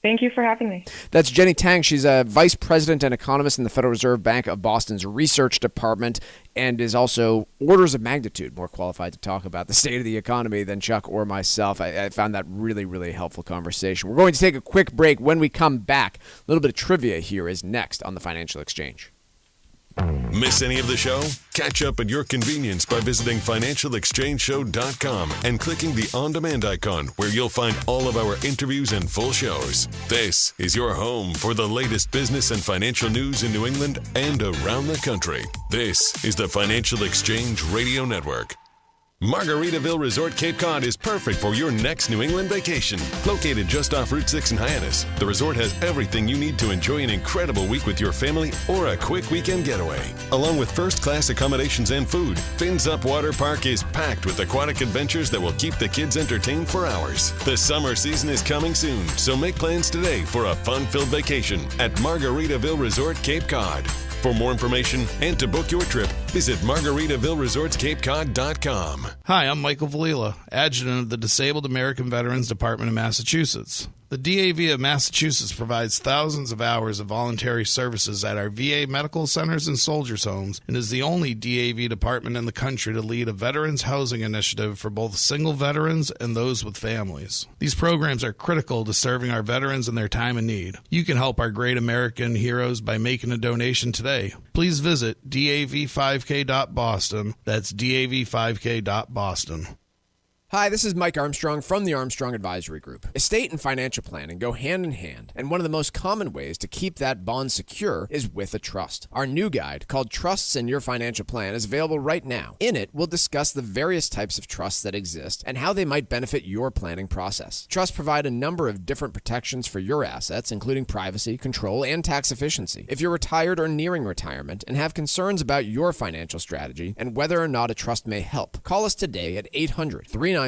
Thank you for having me. That's Jenny Tang. She's a vice president and economist in the Federal Reserve Bank of Boston's research department and is also orders of magnitude more qualified to talk about the state of the economy than Chuck or myself. I found that really, really helpful conversation. We're going to take a quick break. When we come back, a little bit of trivia here is next on the Financial Exchange. Miss any of the show? Catch up at your convenience by visiting financialexchangeshow.com and clicking the on-demand icon where you'll find all of our interviews and full shows. This is your home for the latest business and financial news in New England and around the country. This is the Financial Exchange Radio Network. Margaritaville Resort Cape Cod is perfect for your next New England vacation. Located just off Route 6 in Hyannis, the resort has everything you need to enjoy an incredible week with your family or a quick weekend getaway. Along with first-class accommodations and food, Fins Up Water Park is packed with aquatic adventures that will keep the kids entertained for hours. The summer season is coming soon, so make plans today for a fun-filled vacation at Margaritaville Resort Cape Cod. For more information and to book your trip, visit MargaritavilleResortsCapeCod.com. Hi, I'm Michael Valila, Adjutant of the Disabled American Veterans Department of Massachusetts. The DAV of Massachusetts provides thousands of hours of voluntary services at our VA medical centers and soldiers' homes and is the only DAV department in the country to lead a veterans housing initiative for both single veterans and those with families. These programs are critical to serving our veterans in their time of need. You can help our great American heroes by making a donation today. Please visit dav5k.boston. That's dav5k.boston. Hi, this is Mike Armstrong from the Armstrong Advisory Group. Estate and financial planning go hand in hand, and one of the most common ways to keep that bond secure is with a trust. Our new guide, called Trusts in Your Financial Plan, is available right now. In it, we'll discuss the various types of trusts that exist and how they might benefit your planning process. Trusts provide a number of different protections for your assets, including privacy, control, and tax efficiency. If you're retired or nearing retirement and have concerns about your financial strategy and whether or not a trust may help, call us today at 800-393-4001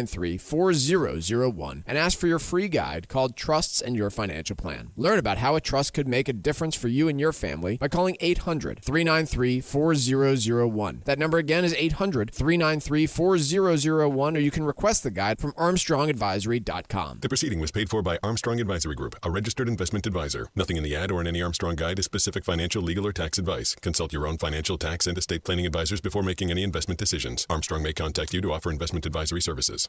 and ask for your free guide called Trusts and Your Financial Plan. Learn about how a trust could make a difference for you and your family by calling 800-393-4001. That number again is 800-393-4001, or you can request the guide from ArmstrongAdvisory.com. The proceeding was paid for by Armstrong Advisory Group, a registered investment advisor. Nothing in the ad or in any Armstrong guide is specific financial, legal, or tax advice. Consult your own financial, tax, and estate planning advisors before making any investment decisions. Armstrong may contact you to offer investment advisory services.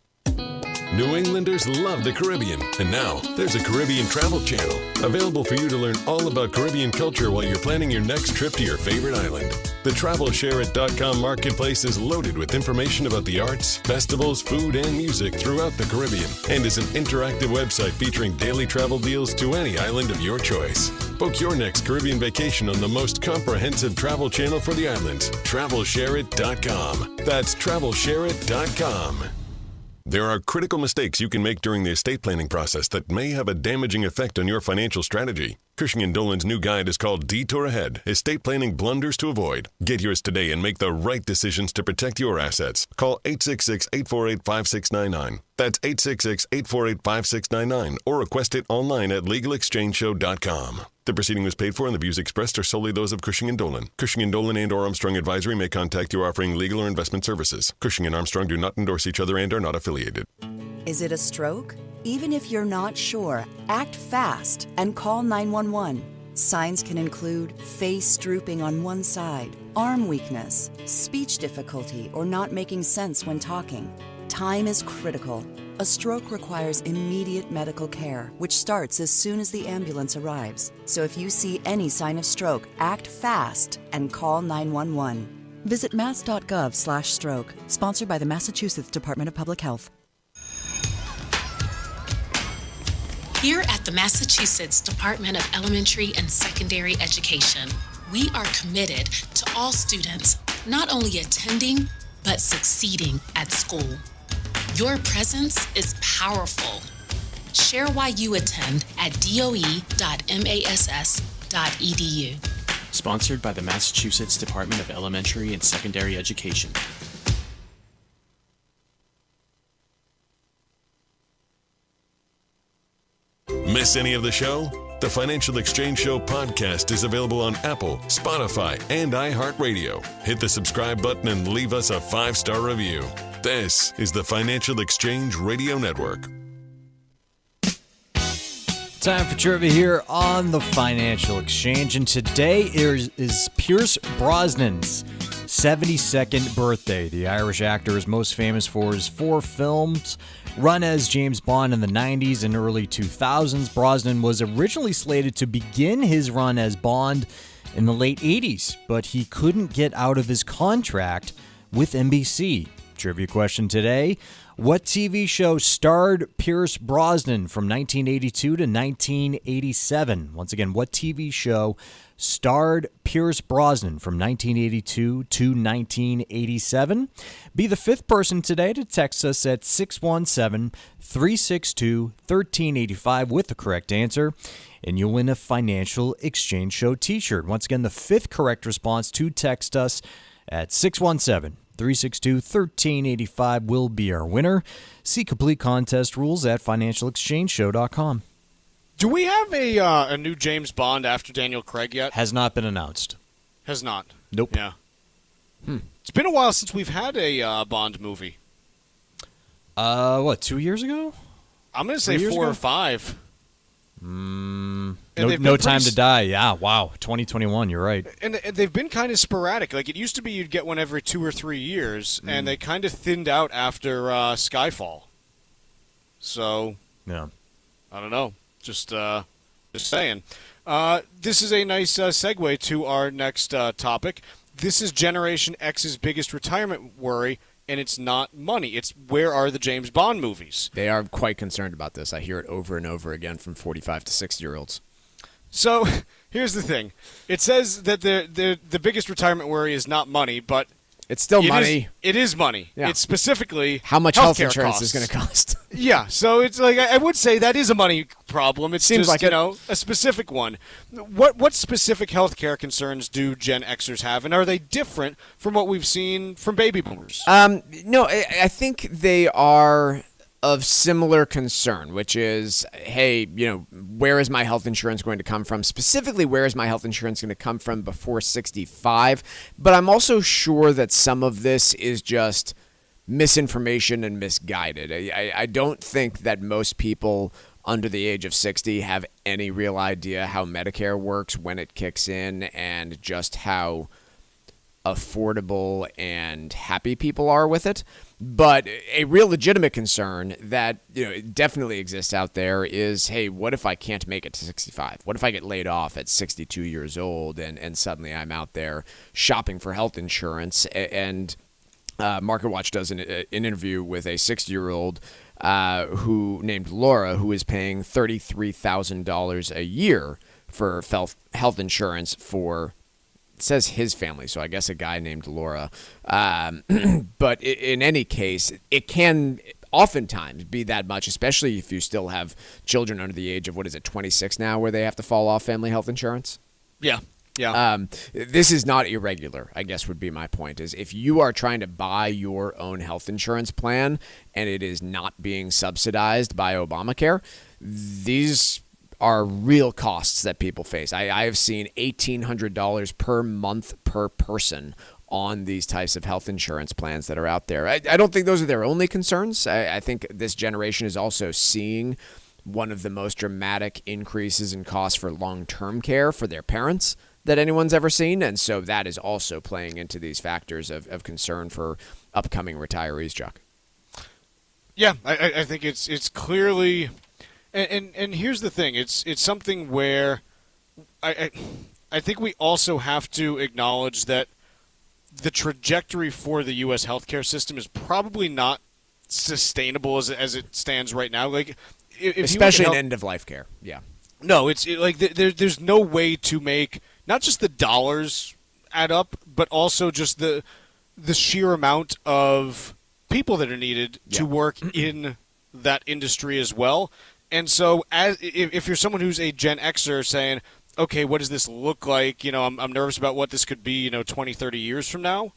New Englanders love the Caribbean, and now there's a Caribbean travel channel available for you to learn all about Caribbean culture while you're planning your next trip to your favorite island. The TravelShareIt.com marketplace is loaded with information about the arts, festivals, food, and music throughout the Caribbean, and is an interactive website featuring daily travel deals to any island of your choice. Book your next Caribbean vacation on the most comprehensive travel channel for the islands, TravelShareIt.com. That's TravelShareIt.com. There are critical mistakes you can make during the estate planning process that may have a damaging effect on your financial strategy. Cushing & Dolan's new guide is called Detour Ahead, Estate Planning Blunders to Avoid. Get yours today and make the right decisions to protect your assets. Call 866-848-5699. That's 866-848-5699, or request it online at LegalExchangeShow.com. The proceeding was paid for and the views expressed are solely those of Cushing & Dolan. Cushing & Dolan and or Armstrong Advisory may contact you offering legal or investment services. Cushing & Armstrong do not endorse each other and are not affiliated. Is it a stroke? Even if you're not sure, act fast and call 911. Signs can include face drooping on one side, arm weakness, speech difficulty, or not making sense when talking. Time is critical. A stroke requires immediate medical care, which starts as soon as the ambulance arrives. So if you see any sign of stroke, act fast and call 911. Visit mass.gov/stroke, sponsored by the Massachusetts Department of Public Health. Here at the Massachusetts Department of Elementary and Secondary Education, we are committed to all students not only attending, but succeeding at school. Your presence is powerful. Share why you attend at doe.mass.edu. Sponsored by the Massachusetts Department of Elementary and Secondary Education. Miss any of the show? The Financial Exchange Show podcast is available on Apple, Spotify, and iHeartRadio. Hit the subscribe button and leave us a 5-star review. This is the Financial Exchange Radio Network. Time for trivia here on the Financial Exchange, and today is Pierce Brosnan's 72nd birthday. The Irish actor is most famous for his 4 films run as James Bond in the 90s and early 2000s. Brosnan was originally slated to begin his run as Bond in the late 80s, but he couldn't get out of his contract with NBC. Trivia question today: What TV show starred Pierce Brosnan from 1982 to 1987? Once again, what TV show starred Pierce Brosnan from 1982 to 1987? Be the fifth person today to text us at 617-362-1385 with the correct answer, and you'll win a Financial Exchange Show t-shirt. Once again, the fifth correct response to text us at 617-362-1385 will be our winner. See complete contest rules at financialexchangeshow.com. Do we have a new James Bond after Daniel Craig yet? Has not been announced. Has not. Nope. Yeah. It's been a while since we've had a Bond movie. 2 years ago? I'm going to say 4 or 5. No Time to Die. Yeah, wow. 2021, you're right. And they've been kind of sporadic. Like, it used to be you'd get one every 2 or 3 years, and they kind of thinned out after Skyfall. So, yeah, I don't know. Just saying. This is a nice segue to our next topic. This is Generation X's biggest retirement worry, and it's not money. It's where are the James Bond movies? They are quite concerned about this. I hear it over and over again from 45 to 60-year-olds. So here's the thing. It says that the biggest retirement worry is not money, but it's still money. It is money. Yeah. It's specifically how much health healthcare insurance costs. is going to cost. Yeah, so it's like I would say that is a money problem. It seems just, like a specific one. What specific healthcare concerns do Gen Xers have, and are they different from what we've seen from baby boomers? No, I think they are of similar concern, which is, hey, where is my health insurance going to come from? Specifically, where is my health insurance going to come from before 65? But I'm also sure that some of this is just misinformation and misguided. I don't think that most people under the age of 60 have any real idea how Medicare works when it kicks in and just how affordable and happy people are with it. But a real legitimate concern that definitely exists out there is, hey, what if I can't make it to 65? What if I get laid off at 62 years old and suddenly I'm out there shopping for health insurance? And MarketWatch does an interview with a 60-year-old who named Laura, who is paying $33,000 a year for health insurance for, it says his family, so I guess a guy named Laura. But in any case, it can oftentimes be that much, especially if you still have children under the age of, 26 now, where they have to fall off family health insurance? Yeah. Yeah. This is not irregular, I guess would be my point, is if you are trying to buy your own health insurance plan and it is not being subsidized by Obamacare, these are real costs that people face. I have seen $1,800 per month per person on these types of health insurance plans that are out there. I don't think those are their only concerns. I think this generation is also seeing one of the most dramatic increases in costs for long-term care for their parents that anyone's ever seen, and so that is also playing into these factors of concern for upcoming retirees, Chuck. Yeah, I think it's clearly, and here's the thing, it's something where I think we also have to acknowledge that the trajectory for the U.S. healthcare system is probably not sustainable as it stands right now. Like, especially in end-of-life care, yeah. No, there's no way to make not just the dollars add up, but also just the sheer amount of people that are needed to work in that industry as well. And so, if you're someone who's a Gen Xer saying, okay, what does this look like? I'm nervous about what this could be, 20, 30 years from now.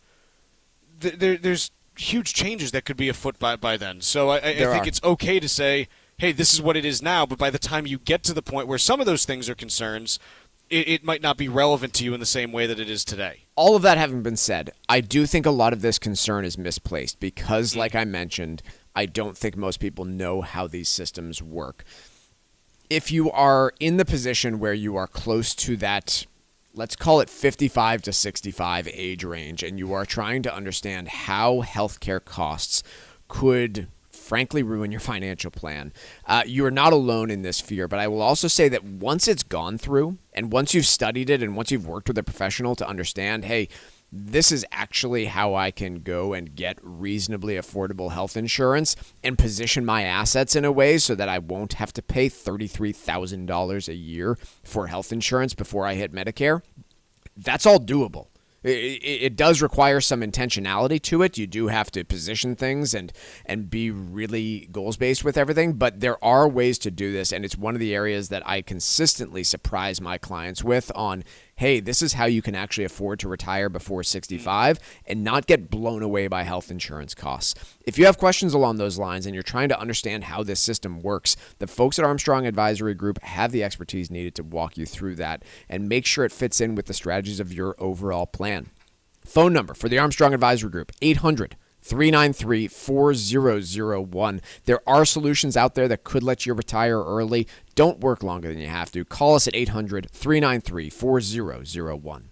There's huge changes that could be afoot by then. So I think it's okay to say, hey, this is what it is now, but by the time you get to the point where some of those things are concerns, it might not be relevant to you in the same way that it is today. All of that having been said, I do think a lot of this concern is misplaced because, like I mentioned, I don't think most people know how these systems work. If you are in the position where you are close to that, let's call it 55 to 65 age range, and you are trying to understand how healthcare costs could frankly ruin your financial plan, you are not alone in this fear. But I will also say that once it's gone through, and once you've studied it, and once you've worked with a professional to understand, hey, this is actually how I can go and get reasonably affordable health insurance and position my assets in a way so that I won't have to pay $33,000 a year for health insurance before I hit Medicare, that's all doable. It does require some intentionality to it. You do have to position things and be really goals-based with everything, but there are ways to do this, and it's one of the areas that I consistently surprise my clients with on, hey, this is how you can actually afford to retire before 65 and not get blown away by health insurance costs. If you have questions along those lines and you're trying to understand how this system works, the folks at Armstrong Advisory Group have the expertise needed to walk you through that and make sure it fits in with the strategies of your overall plan. Phone number for the Armstrong Advisory Group, 800-393-4001. There are solutions out there that could let you retire early. Don't work longer than you have to. Call us at 800-393-4001.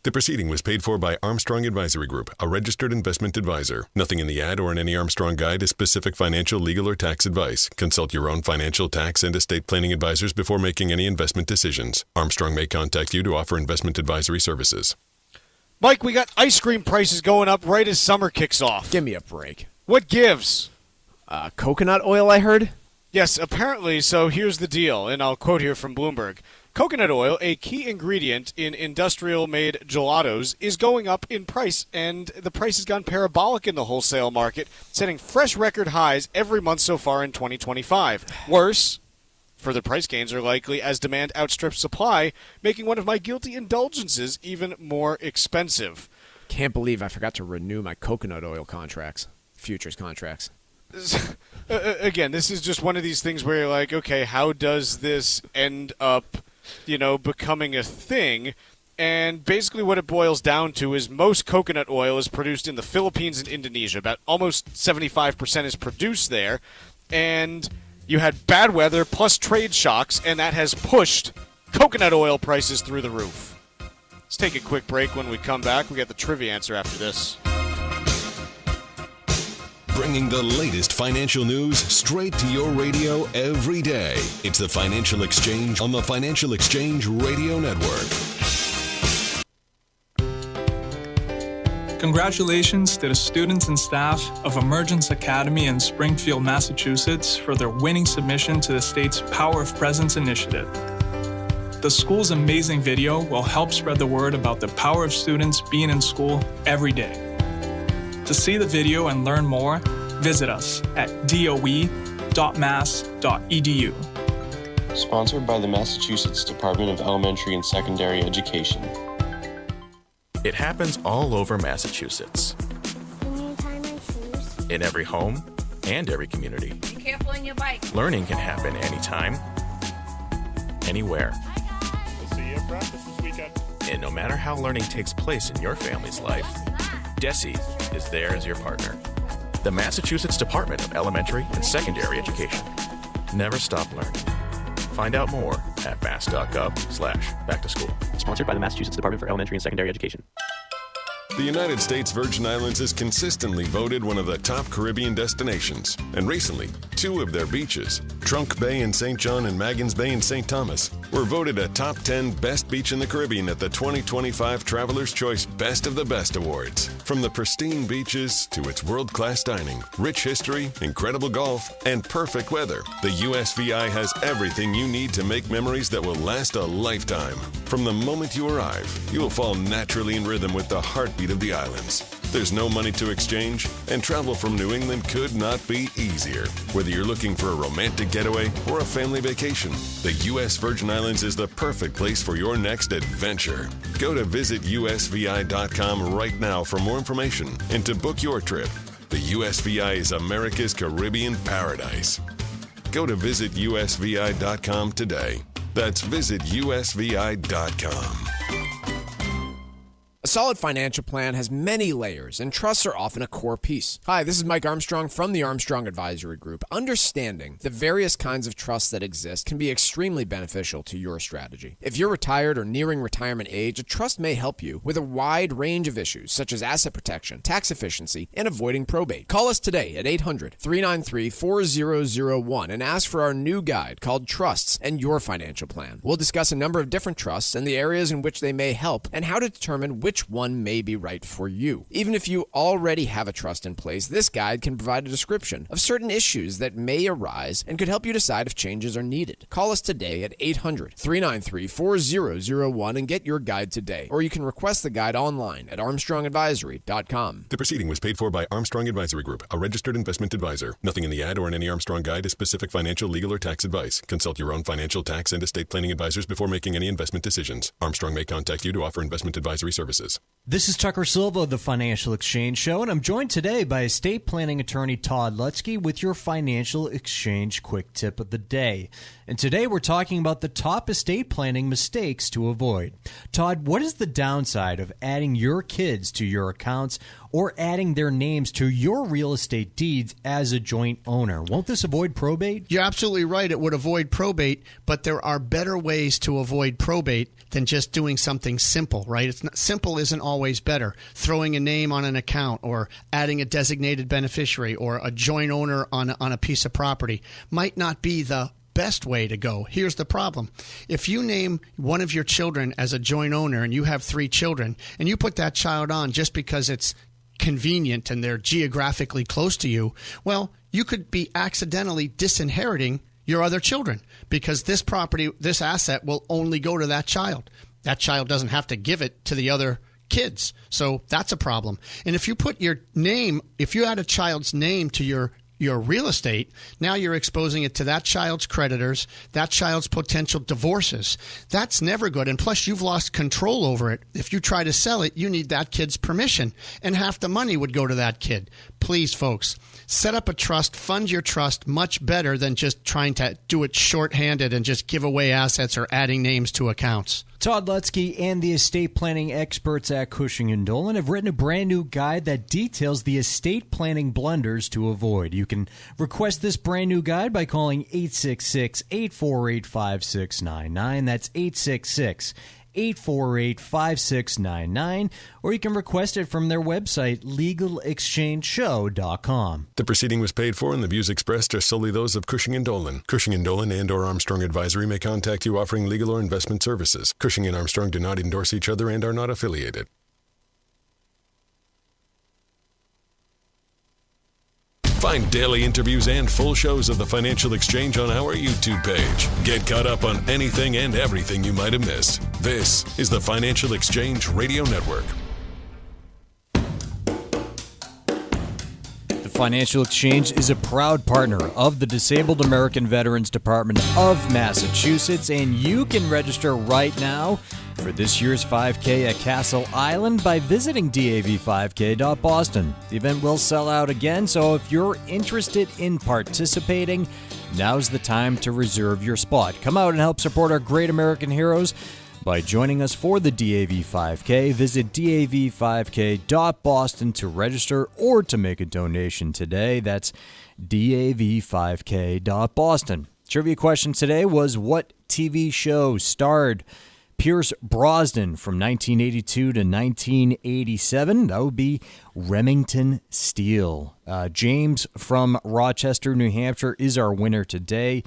The proceeding was paid for by Armstrong Advisory Group, a registered investment advisor. Nothing in the ad or in any Armstrong guide is specific financial, legal, or tax advice. Consult your own financial, tax, and estate planning advisors before making any investment decisions. Armstrong may contact you to offer investment advisory services. Mike, we got ice cream prices going up right as summer kicks off. Give me a break. What gives? Coconut oil, I heard? Yes, apparently. So here's the deal, and I'll quote here from Bloomberg. Coconut oil, a key ingredient in industrial-made gelatos, is going up in price, and the price has gone parabolic in the wholesale market, setting fresh record highs every month so far in 2025. Worse, further price gains are likely as demand outstrips supply, making one of my guilty indulgences even more expensive. Can't believe I forgot to renew my coconut oil contracts, futures contracts. Again, this is just one of these things where you're like, okay, how does this end up, becoming a thing? And basically what it boils down to is most coconut oil is produced in the Philippines and Indonesia. About almost 75% is produced there, and you had bad weather plus trade shocks, and that has pushed coconut oil prices through the roof. Let's take a quick break. When we come back, we got the trivia answer after this. Bringing the latest financial news straight to your radio every day. It's the Financial Exchange on the Financial Exchange Radio Network. Congratulations to the students and staff of Emergence Academy in Springfield, Massachusetts for their winning submission to the state's Power of Presence initiative. The school's amazing video will help spread the word about the power of students being in school every day. To see the video and learn more, visit us at doe.mass.edu. Sponsored by the Massachusetts Department of Elementary and Secondary Education. It happens all over Massachusetts. Can you tie my shoes? In every home and every community. Be careful on your bike. Learning can happen anytime, anywhere. We'll see you at practice this weekend. And no matter how learning takes place in your family's life, DESE is there as your partner. The Massachusetts Department of Elementary and Secondary Education. Never stop learning. Find out more at mass.gov/back-to-school. Sponsored by the Massachusetts Department for Elementary and Secondary Education. The United States Virgin Islands is consistently voted one of the top Caribbean destinations. And recently, two of their beaches, Trunk Bay in St. John and Maggins Bay in St. Thomas, were voted a top 10 best beach in the Caribbean at the 2025 Traveler's Choice Best of the Best Awards. From the pristine beaches to its world-class dining, rich history, incredible golf, and perfect weather, the USVI has everything you need to make memories that will last a lifetime. From the moment you arrive, you will fall naturally in rhythm with the heartbeat of the islands. There's no money to exchange, and travel from New England could not be easier. Whether you're looking for a romantic getaway or a family vacation, the U.S. Virgin Islands is the perfect place for your next adventure. Go to visitusvi.com right now for more information and to book your trip. The USVI is America's Caribbean paradise. Go to visitusvi.com today. That's visitusvi.com. A solid financial plan has many layers, and trusts are often a core piece. Hi, this is Mike Armstrong from the Armstrong Advisory Group. Understanding the various kinds of trusts that exist can be extremely beneficial to your strategy. If you're retired or nearing retirement age, a trust may help you with a wide range of issues, such as asset protection, tax efficiency, and avoiding probate. Call us today at 800-393-4001 and ask for our new guide called Trusts and Your Financial Plan. We'll discuss a number of different trusts and the areas in which they may help and how to determine which which one may be right for you. Even if you already have a trust in place, this guide can provide a description of certain issues that may arise and could help you decide if changes are needed. Call us today at 800-393-4001 and get your guide today, or you can request the guide online at armstrongadvisory.com. The proceeding was paid for by Armstrong Advisory Group, a registered investment advisor. Nothing in the ad or in any Armstrong guide is specific financial, legal, or tax advice. Consult your own financial, tax, and estate planning advisors before making any investment decisions. Armstrong may contact you to offer investment advisory services. This is Tucker Silva of the Financial Exchange Show, and I'm joined today by estate planning attorney Todd Lutzke with your Financial Exchange Quick Tip of the Day. And today we're talking about the top estate planning mistakes to avoid. Todd, what is the downside of adding your kids to your accounts or adding their names to your real estate deeds as a joint owner? Won't this avoid probate? You're absolutely right. It would avoid probate, but there are better ways to avoid probate than just doing something simple, right? Simple isn't always better. Throwing a name on an account or adding a designated beneficiary or a joint owner on a piece of property might not be the best way to go. Here's the problem. If you name one of your children as a joint owner and you have 3 children and you put that child on just because it's convenient and they're geographically close to you, well, you could be accidentally disinheriting your other children because this property, this asset will only go to that child. That child doesn't have to give it to the other kids. So that's a problem. And if you put your name, if you add a child's name to your real estate, now you're exposing it to that child's creditors, that child's potential divorces. That's never good. And plus, you've lost control over it. If you try to sell it, you need that kid's permission, and half the money would go to that kid. Please, folks, set up a trust, fund your trust much better than just trying to do it shorthanded and just give away assets or adding names to accounts. Todd Lutzke and the estate planning experts at Cushing & Dolan have written a brand new guide that details the estate planning blunders to avoid. You can request this brand new guide by calling 866-848-5699. That's 866-848-5699, or you can request it from their website, legalexchangeshow.com. The proceeding was paid for and the views expressed are solely those of Cushing & Dolan. Cushing & Dolan and or Armstrong Advisory may contact you offering legal or investment services. Cushing & Armstrong do not endorse each other and are not affiliated. Find daily interviews and full shows of the Financial Exchange on our YouTube page. Get caught up on anything and everything you might have missed. This is the Financial Exchange Radio Network. The Financial Exchange is a proud partner of the Disabled American Veterans Department of Massachusetts, and you can register right now for this year's 5K at Castle Island by visiting dav5k.boston. The event will sell out again, so if you're interested in participating, now's the time to reserve your spot. Come out and help support our great American heroes by joining us for the DAV 5K. Visit dav5k.boston to register or to make a donation today. That's dav5k.boston. Trivia question today was, what TV show starred Pierce Brosnan from 1982 to 1987? That would be Remington Steele. James from Rochester, New Hampshire is our winner today,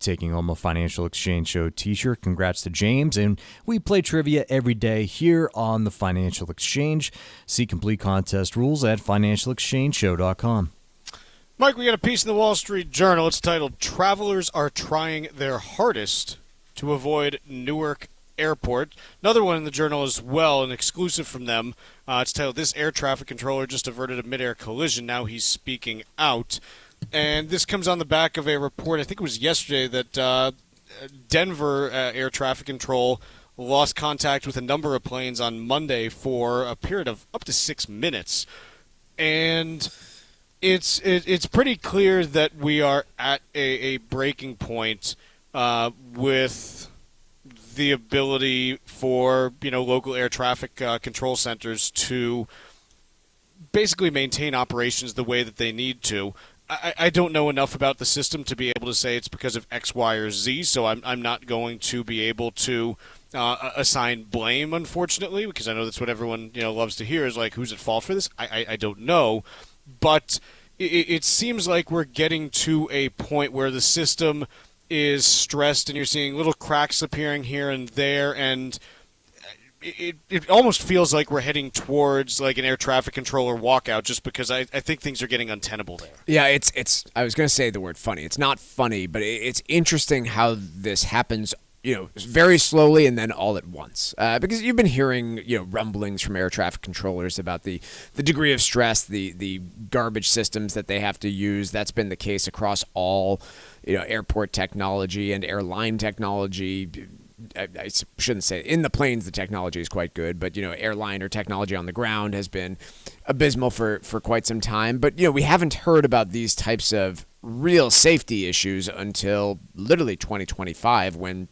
taking home a Financial Exchange Show t-shirt. Congrats to James. And we play trivia every day here on the Financial Exchange. See complete contest rules at financialexchangeshow.com. Mike, we got a piece in the Wall Street Journal. It's titled, "Travelers Are Trying Their Hardest to Avoid Newark Airport." Another one in the Journal as well, an exclusive from them. It's titled, "This Air Traffic Controller Just Averted a Mid-Air Collision. Now He's Speaking Out." And this comes on the back of a report, I think it was yesterday, that Denver Air Traffic Control lost contact with a number of planes on Monday for a period of up to 6 minutes. And it's pretty clear that we are at a breaking point with the ability for local air traffic control centers to basically maintain operations the way that they need to. I don't know enough about the system to be able to say it's because of X, Y, or Z, so I'm not going to be able to assign blame, unfortunately, because I know that's what everyone loves to hear is like, who's at fault for this? I don't know, but it seems like we're getting to a point where the system is stressed and you're seeing little cracks appearing here and there, and it almost feels like we're heading towards like an air traffic controller walkout, just because I think things are getting untenable there. Yeah, it's. I was going to say the word funny. It's not funny, but it's interesting how this happens. Very slowly and then all at once. Because you've been hearing, rumblings from air traffic controllers about the degree of stress, the garbage systems that they have to use. That's been the case across all, airport technology and airline technology. I shouldn't say in the planes the technology is quite good, but airliner technology on the ground has been abysmal for quite some time. But we haven't heard about these types of real safety issues until literally 2025, when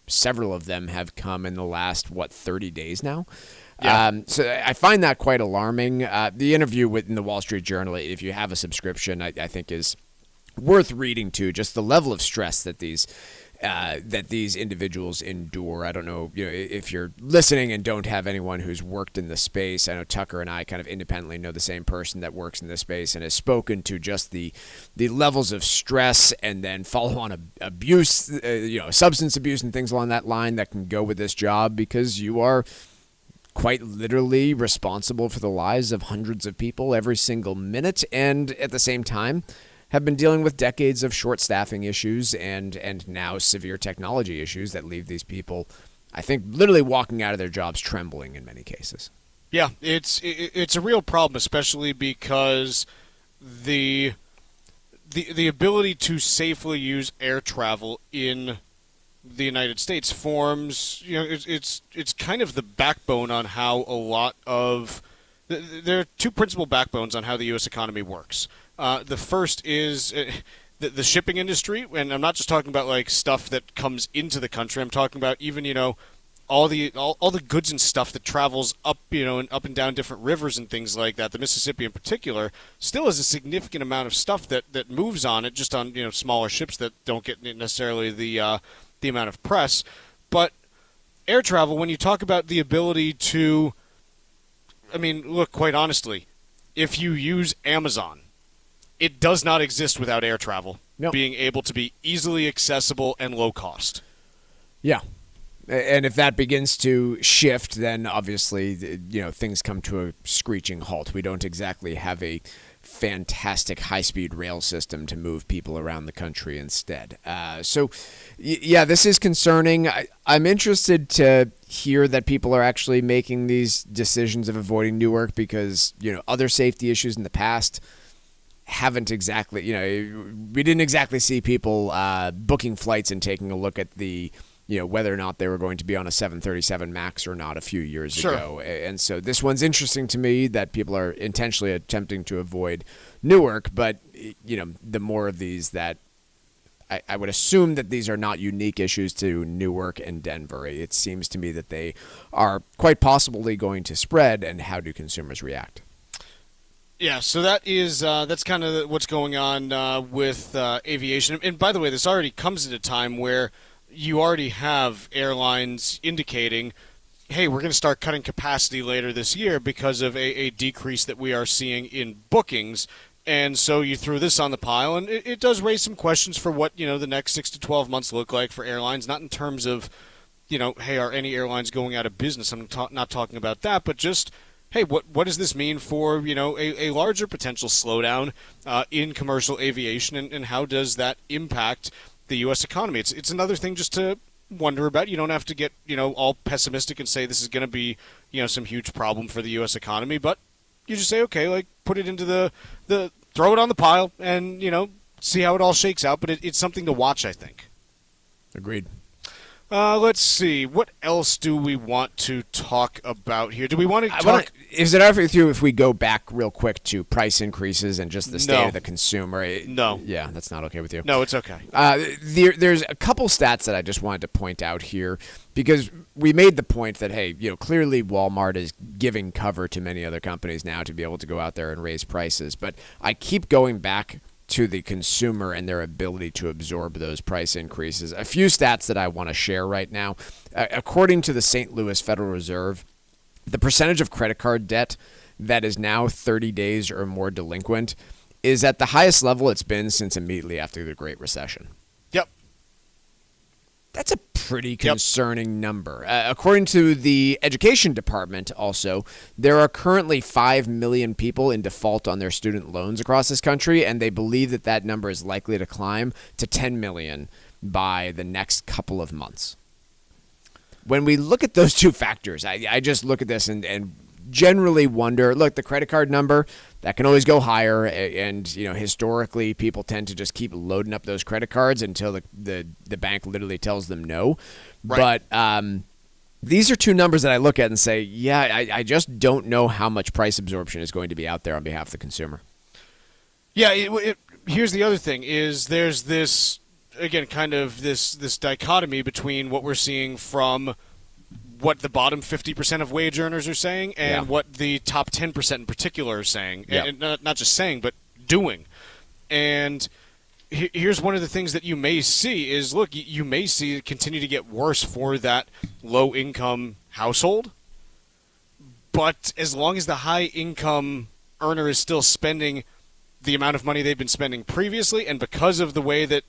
several of them have come in the last 30 days now. Yeah. So I find that quite alarming. The interview in the Wall Street Journal, if you have a subscription, I think is worth reading too. Just the level of stress that these individuals endure. I don't know, if you're listening and don't have anyone who's worked in the space. I know Tucker and I kind of independently know the same person that works in this space and has spoken to just the levels of stress and then follow-on abuse, substance abuse and things along that line that can go with this job, because you are quite literally responsible for the lives of hundreds of people every single minute, and at the same time have been dealing with decades of short staffing issues and now severe technology issues that leave these people, I think, literally walking out of their jobs trembling in many cases. Yeah, it's a real problem, especially because the ability to safely use air travel in the United States forms, it's kind of the backbone on how a lot of there are two principal backbones on how the U.S. economy works. The first is the shipping industry, and I'm not just talking about like stuff that comes into the country. I'm talking about even all the goods and stuff that travels up and up and down different rivers and things like that. The Mississippi in particular still has a significant amount of stuff that moves on it, just on smaller ships that don't get necessarily the amount of press. But air travel, when you talk about the ability to, look, quite honestly, if you use Amazon, it does not exist without air travel being able to be easily accessible and low cost. Yeah. And if that begins to shift, then obviously, things come to a screeching halt. We don't exactly have a fantastic high-speed rail system to move people around the country instead. So, this is concerning. I'm interested to hear that people are actually making these decisions of avoiding Newark because, other safety issues in the past haven't exactly, we didn't exactly see people booking flights and taking a look at the, whether or not they were going to be on a 737 MAX or not a few years ago. And so this one's interesting to me that people are intentionally attempting to avoid Newark, but, the more of these that I would assume that these are not unique issues to Newark and Denver. It seems to me that they are quite possibly going to spread, and how do consumers react? Yeah, so that's kind of what's going on with aviation. And by the way, this already comes at a time where you already have airlines indicating, hey, we're going to start cutting capacity later this year because of a decrease that we are seeing in bookings. And so you threw this on the pile, and it does raise some questions for what the next 6 to 12 months look like for airlines, not in terms of, hey, are any airlines going out of business? I'm not talking about that, but just, hey, what does this mean for, a larger potential slowdown in commercial aviation, and how does that impact the U.S. economy? It's another thing just to wonder about. You don't have to get, all pessimistic and say this is going to be, some huge problem for the U.S. economy, but you just say, okay, like, put it into the throw it on the pile and, see how it all shakes out. But it's something to watch, I think. Agreed. Let's see. What else do we want to talk about here? Do we want to talk? Is it all right with you if we go back real quick to price increases and just the state of the consumer? No. Yeah, that's not okay with you. No, it's okay. There's a couple stats that I just wanted to point out here, because we made the point that, hey, clearly Walmart is giving cover to many other companies now to be able to go out there and raise prices. But I keep going back to the consumer and their ability to absorb those price increases. A few stats that I want to share right now. According to the St. Louis Federal Reserve, the percentage of credit card debt that is now 30 days or more delinquent is at the highest level it's been since immediately after the Great Recession. Yep. That's a pretty concerning number. According to the Education Department also, there are currently 5 million people in default on their student loans across this country, and they believe that that number is likely to climb to 10 million by the next couple of months. When we look at those two factors, I just look at this and generally wonder, look, the credit card number, that can always go higher, and historically people tend to just keep loading up those credit cards until the bank literally tells them no. Right. But these are two numbers that I look at and say, I just don't know how much price absorption is going to be out there on behalf of the consumer. Yeah, here's the other thing, is there's this, again, kind of this dichotomy between what we're seeing from what the bottom 50% of wage earners are saying and what the top 10% in particular are saying. And not just saying, but doing. And here's one of the things that you may see is, look, you may see it continue to get worse for that low-income household. But as long as the high-income earner is still spending the amount of money they've been spending previously, and because of the way that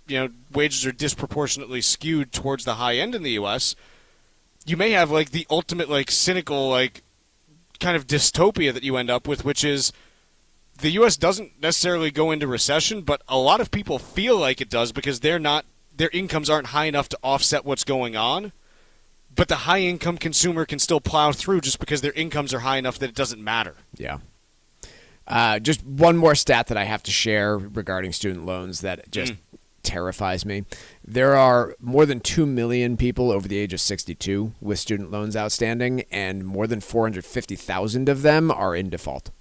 wages are disproportionately skewed towards the high end in the U.S., you may have the ultimate cynical kind of dystopia that you end up with, which is the U.S. doesn't necessarily go into recession, but a lot of people feel like it does because their incomes aren't high enough to offset what's going on. But the high income consumer can still plow through just because their incomes are high enough that it doesn't matter. Yeah. Just one more stat that I have to share regarding student loans that just terrifies me. There are more than 2 million people over the age of 62 with student loans outstanding, and more than 450,000 of them are in default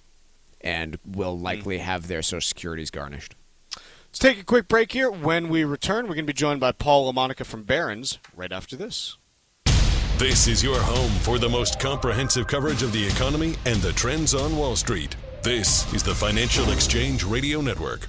and will likely have their Social Securities garnished. Let's take a quick break here. When we return, we're going to be joined by Paul LaMonica from Barron's right after this. This is your home for the most comprehensive coverage of the economy and the trends on Wall Street. This is the Financial Exchange Radio Network.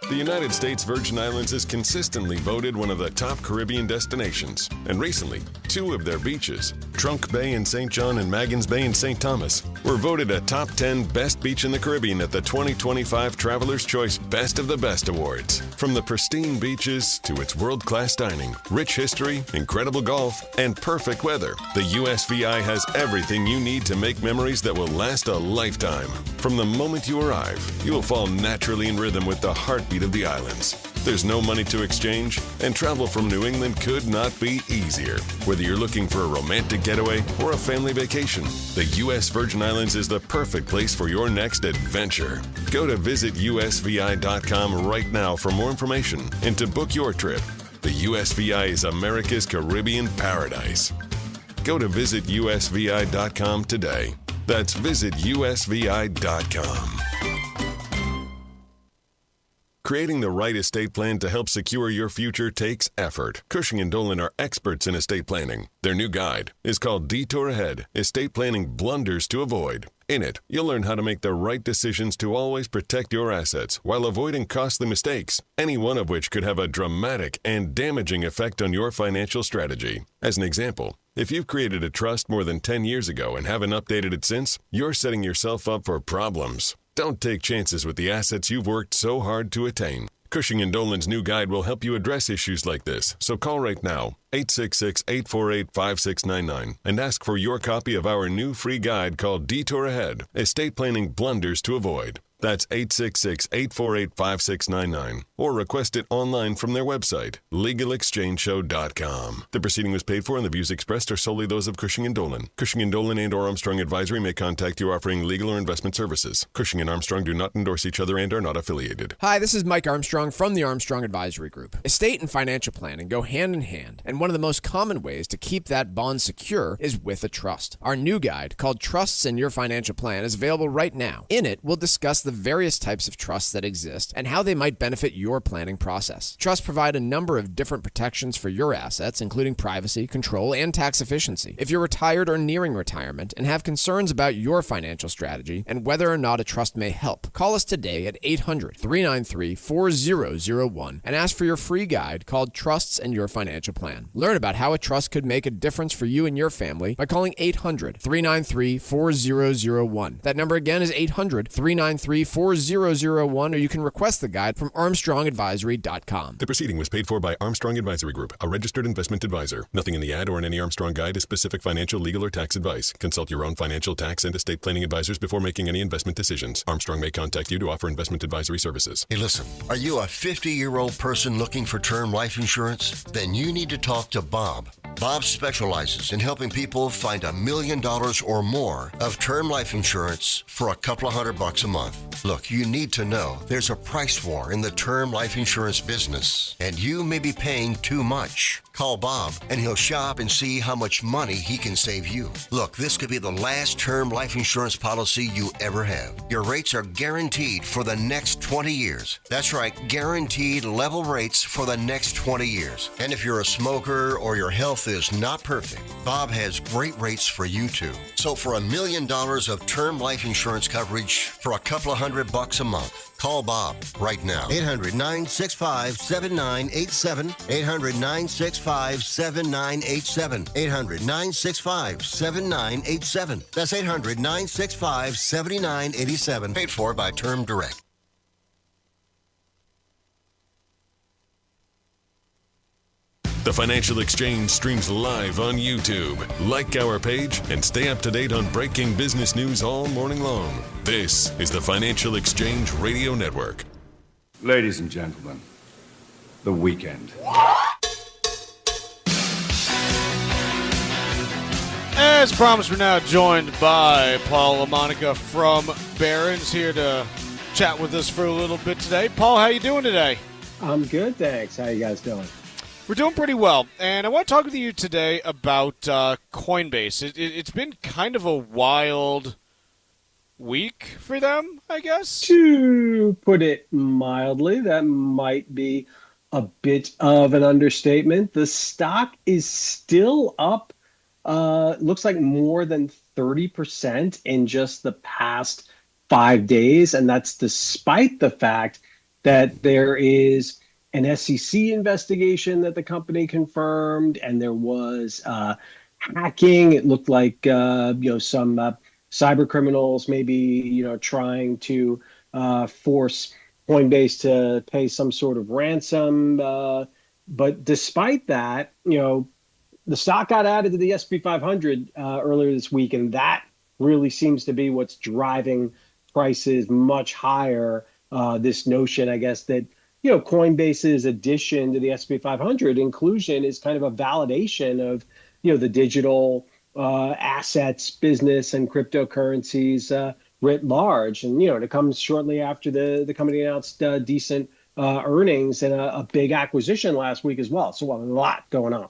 The United States Virgin Islands is consistently voted one of the top Caribbean destinations, and recently, 2 of their beaches, Trunk Bay in St. John and Maggins Bay in St. Thomas, were voted a top 10 best beach in the Caribbean at the 2025 Traveler's Choice Best of the Best Awards. From the pristine beaches to its world-class dining, rich history, incredible golf, and perfect weather, the USVI has everything you need to make memories that will last a lifetime. From the moment you arrive, you will fall naturally in rhythm with the heartbeat of the islands. There's no money to exchange, and travel from New England could not be easier. Whether you're looking for a romantic getaway or a family vacation, the U.S. Virgin Islands is the perfect place for your next adventure. Go to visitusvi.com right now for more information and to book your trip. The USVI is America's Caribbean paradise. Go to visitusvi.com today. That's visitusvi.com. Creating the right estate plan to help secure your future takes effort. Cushing & Dolan are experts in estate planning. Their new guide is called Detour Ahead, Estate Planning Blunders to Avoid. In it, you'll learn how to make the right decisions to always protect your assets while avoiding costly mistakes, any one of which could have a dramatic and damaging effect on your financial strategy. As an example, if you've created a trust more than 10 years ago and haven't updated it since, you're setting yourself up for problems. Don't take chances with the assets you've worked so hard to attain. Cushing & Dolan's new guide will help you address issues like this, so call right now, 866-848-5699, and ask for your copy of our new free guide called Detour Ahead, Estate Planning Blunders to Avoid. That's 866-848-5699, or request it online from their website, LegalExchangeShow.com. The proceeding was paid for and the views expressed are solely those of Cushing & Dolan. Cushing & Dolan and or Armstrong Advisory may contact you offering legal or investment services. Cushing and Armstrong do not endorse each other and are not affiliated. Hi, this is Mike Armstrong from the Armstrong Advisory Group. Estate and financial planning go hand in hand, and one of the most common ways to keep that bond secure is with a trust. Our new guide, called Trusts in Your Financial Plan, is available right now. In it, we'll discuss the various types of trusts that exist and how they might benefit your planning process. Trusts provide a number of different protections for your assets, including privacy, control, and tax efficiency. If you're retired or nearing retirement and have concerns about your financial strategy and whether or not a trust may help, call us today at 800-393-4001 and ask for your free guide called Trusts in Your Financial Plan. Learn about how a trust could make a difference for you and your family by calling 800-393-4001. That number again is 800-393-4001. 833-4001, or you can request the guide from ArmstrongAdvisory.com. The proceeding was paid for by Armstrong Advisory Group, a registered investment advisor. Nothing in the ad or in any Armstrong guide is specific financial, legal, or tax advice. Consult your own financial, tax, and estate planning advisors before making any investment decisions. Armstrong may contact you to offer investment advisory services. Hey, listen, are you a 50-year-old person looking for term life insurance? Then you need to talk to Bob. Bob specializes in helping people find $1 million or more of term life insurance for a couple of $100 a month. Look, you need to know there's a price war in the term life insurance business, and you may be paying too much. Call Bob, and he'll shop and see how much money he can save you. Look, this could be the last term life insurance policy you ever have. Your rates are guaranteed for the next 20 years. That's right, guaranteed level rates for the next 20 years. And if you're a smoker or your health is not perfect, Bob has great rates for you too. So for $1 million of term life insurance coverage for a couple of $100 a month, call Bob right now. 800-965-7987. 800-965-7987. 800-965-7987. That's 800-965-7987. Paid for by Term Direct. The Financial Exchange streams live on YouTube. Like our page and stay up to date on breaking business news all morning long. This is the Financial Exchange Radio Network. Ladies and gentlemen, the weekend. As promised, we're now joined by Paul LaMonica from Barron's, here to chat with us for a little bit today. Paul, how you doing today? I'm good, thanks. How you guys doing? We're doing pretty well, and I want to talk with you today about Coinbase. It's been kind of a wild week for them, I guess. To put it mildly, that might be a bit of an understatement. The stock is still up, looks like more than 30% in just the past 5 days, and that's despite the fact that there is an SEC investigation that the company confirmed, and there was hacking. It looked like some cyber criminals maybe trying to force Coinbase to pay some sort of ransom. But despite that, the stock got added to the S&P 500 earlier this week, and that really seems to be what's driving prices much higher. This notion, I guess, that Coinbase's addition to the S&P 500 inclusion is kind of a validation of, the digital assets business and cryptocurrencies writ large. And, it comes shortly after the company announced decent earnings and a big acquisition last week as well. So a lot going on.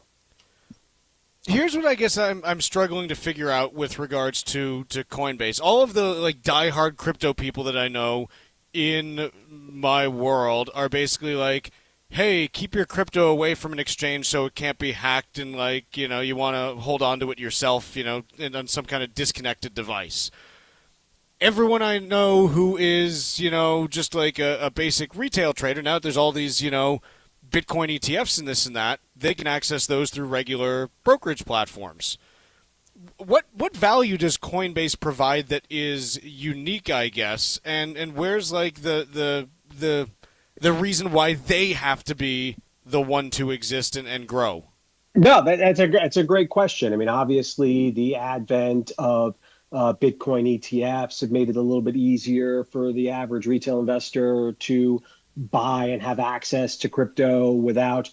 Here's what I guess I'm struggling to figure out with regards to Coinbase. All of the diehard crypto people that I know in my world are basically like, hey, keep your crypto away from an exchange so it can't be hacked, and you want to hold on to it yourself, and on some kind of disconnected device. Everyone I know who is, just like a basic retail trader, now that there's all these, Bitcoin ETFs and this and that, they can access those through regular brokerage platforms. What value does Coinbase provide that is unique, I guess, and where's the reason why they have to be the one to exist and grow? No, that's a great question. I mean, obviously, the advent of Bitcoin ETFs have made it a little bit easier for the average retail investor to buy and have access to crypto without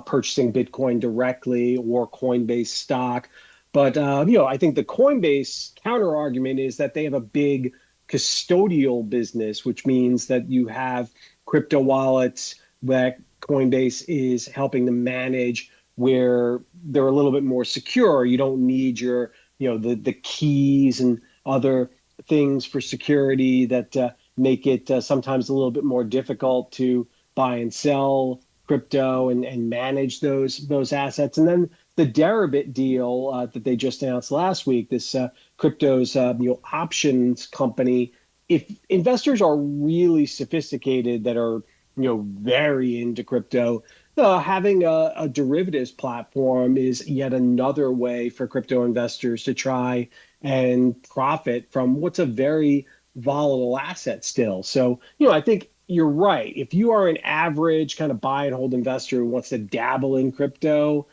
purchasing Bitcoin directly or Coinbase stock. But, I think the Coinbase counter argument is that they have a big custodial business, which means that you have crypto wallets that Coinbase is helping to manage where they're a little bit more secure. You don't need your, the keys and other things for security that make it sometimes a little bit more difficult to buy and sell crypto and manage those assets. And then the Deribit deal that they just announced last week, this crypto's options company. If investors are really sophisticated that are very into crypto, having a derivatives platform is yet another way for crypto investors to try and profit from what's a very volatile asset still. So, I think you're right. If you are an average kind of buy and hold investor who wants to dabble in crypto,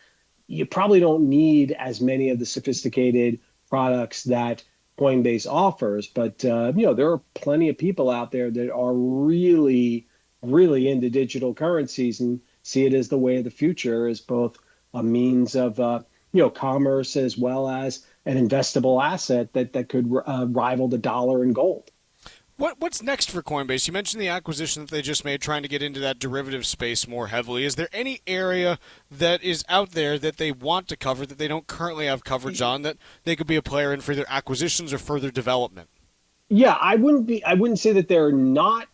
you probably don't need as many of the sophisticated products that Coinbase offers. But, there are plenty of people out there that are really, really into digital currencies and see it as the way of the future, as both a means of, commerce as well as an investable asset that could rival the dollar in gold. What's next for Coinbase? You mentioned the acquisition that they just made, trying to get into that derivative space more heavily. Is there any area that is out there that they want to cover that they don't currently have coverage on that they could be a player in for either acquisitions or further development? Yeah, I wouldn't say that they're not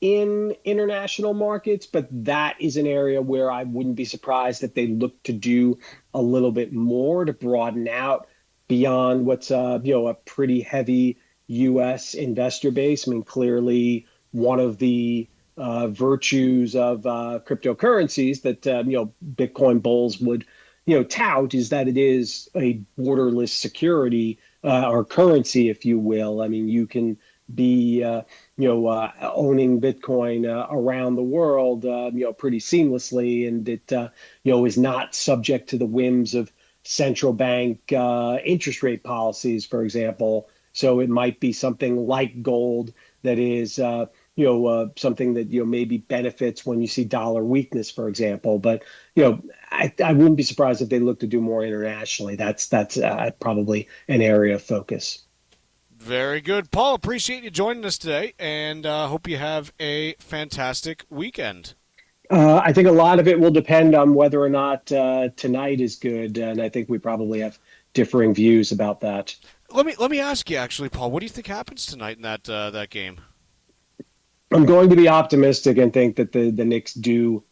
in international markets, but that is an area where I wouldn't be surprised if they look to do a little bit more to broaden out beyond what's a pretty heavy U.S. investor base. I mean, clearly one of the virtues of cryptocurrencies that Bitcoin bulls would tout is that it is a borderless security or currency, if you will. I mean, you can be owning Bitcoin around the world pretty seamlessly, and it is not subject to the whims of central bank interest rate policies, for example. So it might be something like gold that is, something that, maybe benefits when you see dollar weakness, for example. But, I wouldn't be surprised if they look to do more internationally. That's probably an area of focus. Very good. Paul, appreciate you joining us today, and hope you have a fantastic weekend. I think a lot of it will depend on whether or not tonight is good, and I think we probably have differing views about that. Let me ask you, actually, Paul, what do you think happens tonight in that game? I'm going to be optimistic and think that the Knicks do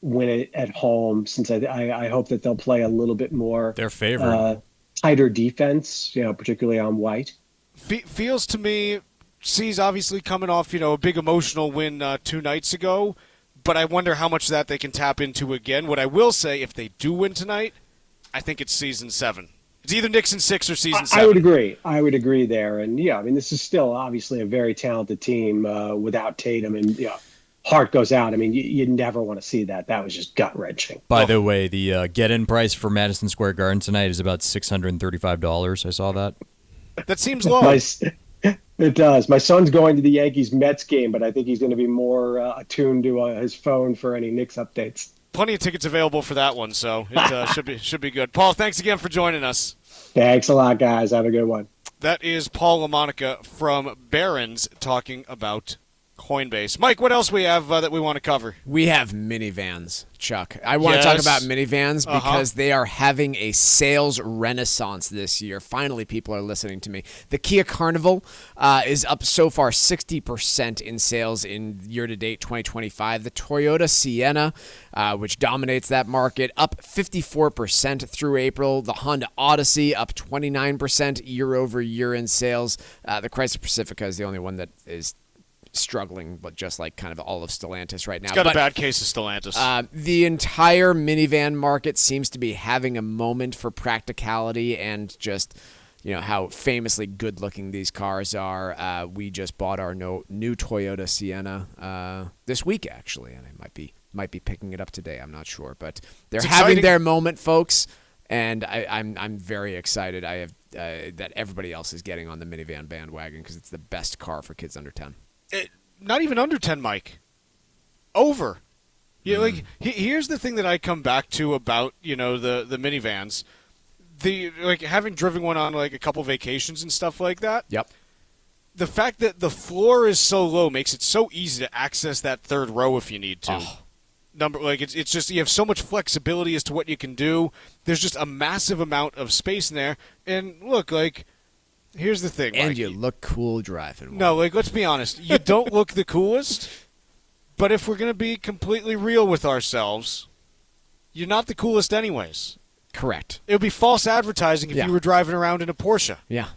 win it at home, since I hope that they'll play a little bit more their favorite tighter defense, particularly on White. Feels to me, C's obviously coming off a big emotional win 2 nights ago, but I wonder how much of that they can tap into again. What I will say, if they do win tonight, I think it's season 7. It's either Knicks in 6 or season 7. I would agree there. And, I mean, this is still obviously a very talented team without Tatum. And, heart goes out. I mean, you never want to see that. That was just gut-wrenching. By the way, the get-in price for Madison Square Garden tonight is about $635. I saw that. That seems low. It does. My son's going to the Yankees-Mets game, but I think he's going to be more attuned to his phone for any Knicks updates. Plenty of tickets available for that one, so it should be good. Paul, thanks again for joining us. Thanks a lot, guys. Have a good one. That is Paul LaMonica from Barron's talking about Coinbase. Mike, what else we have that we want to cover? We have minivans, Chuck. I want to talk about minivans because they are having a sales renaissance this year. Finally, people are listening to me. The Kia Carnival is up so far 60% in sales in year-to-date 2025. The Toyota Sienna, which dominates that market, up 54% through April. The Honda Odyssey up 29% year-over-year in sales. The Chrysler Pacifica is the only one that is struggling, but just like kind of all of Stellantis right now. It's got a bad case of Stellantis. The entire minivan market seems to be having a moment for practicality and just, how famously good-looking these cars are. We just bought our new Toyota Sienna this week, actually, and I might be picking it up today. I'm not sure, but they're having their moment, folks, and I'm very excited. I have that everybody else is getting on the minivan bandwagon because it's the best car for kids under 10. Not even under 10, Mike. Over. Here's the thing that I come back to about, the minivans. Having driven one on a couple vacations and stuff like that. Yep. The fact that the floor is so low makes it so easy to access that third row if you need to. It's just you have so much flexibility as to what you can do. There's just a massive amount of space in there. And look, here's the thing, and Mikey. you look cool driving one. No, let's be honest. You don't look the coolest, but if we're going to be completely real with ourselves, you're not the coolest anyways. Correct. It would be false advertising if you were driving around in a Porsche. Yeah,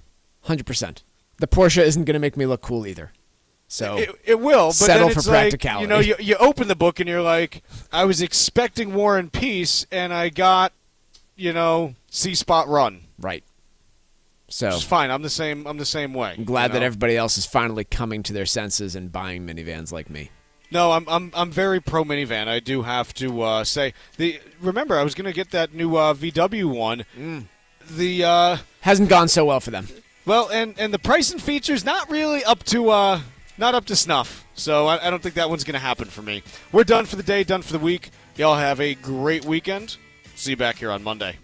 100%. The Porsche isn't going to make me look cool either. So it will, but settle then it's for practicality. You open the book and you're like, I was expecting War and Peace, and I got, C-Spot Run. Right. So it's fine. I'm the same way. I'm glad that everybody else is finally coming to their senses and buying minivans like me. No, I'm very pro minivan. I do have to say remember I was going to get that new VW one. The hasn't gone so well for them. Well, and the price and features not really up to snuff. So I don't think that one's going to happen for me. We're done for the day, done for the week. Y'all have a great weekend. See you back here on Monday.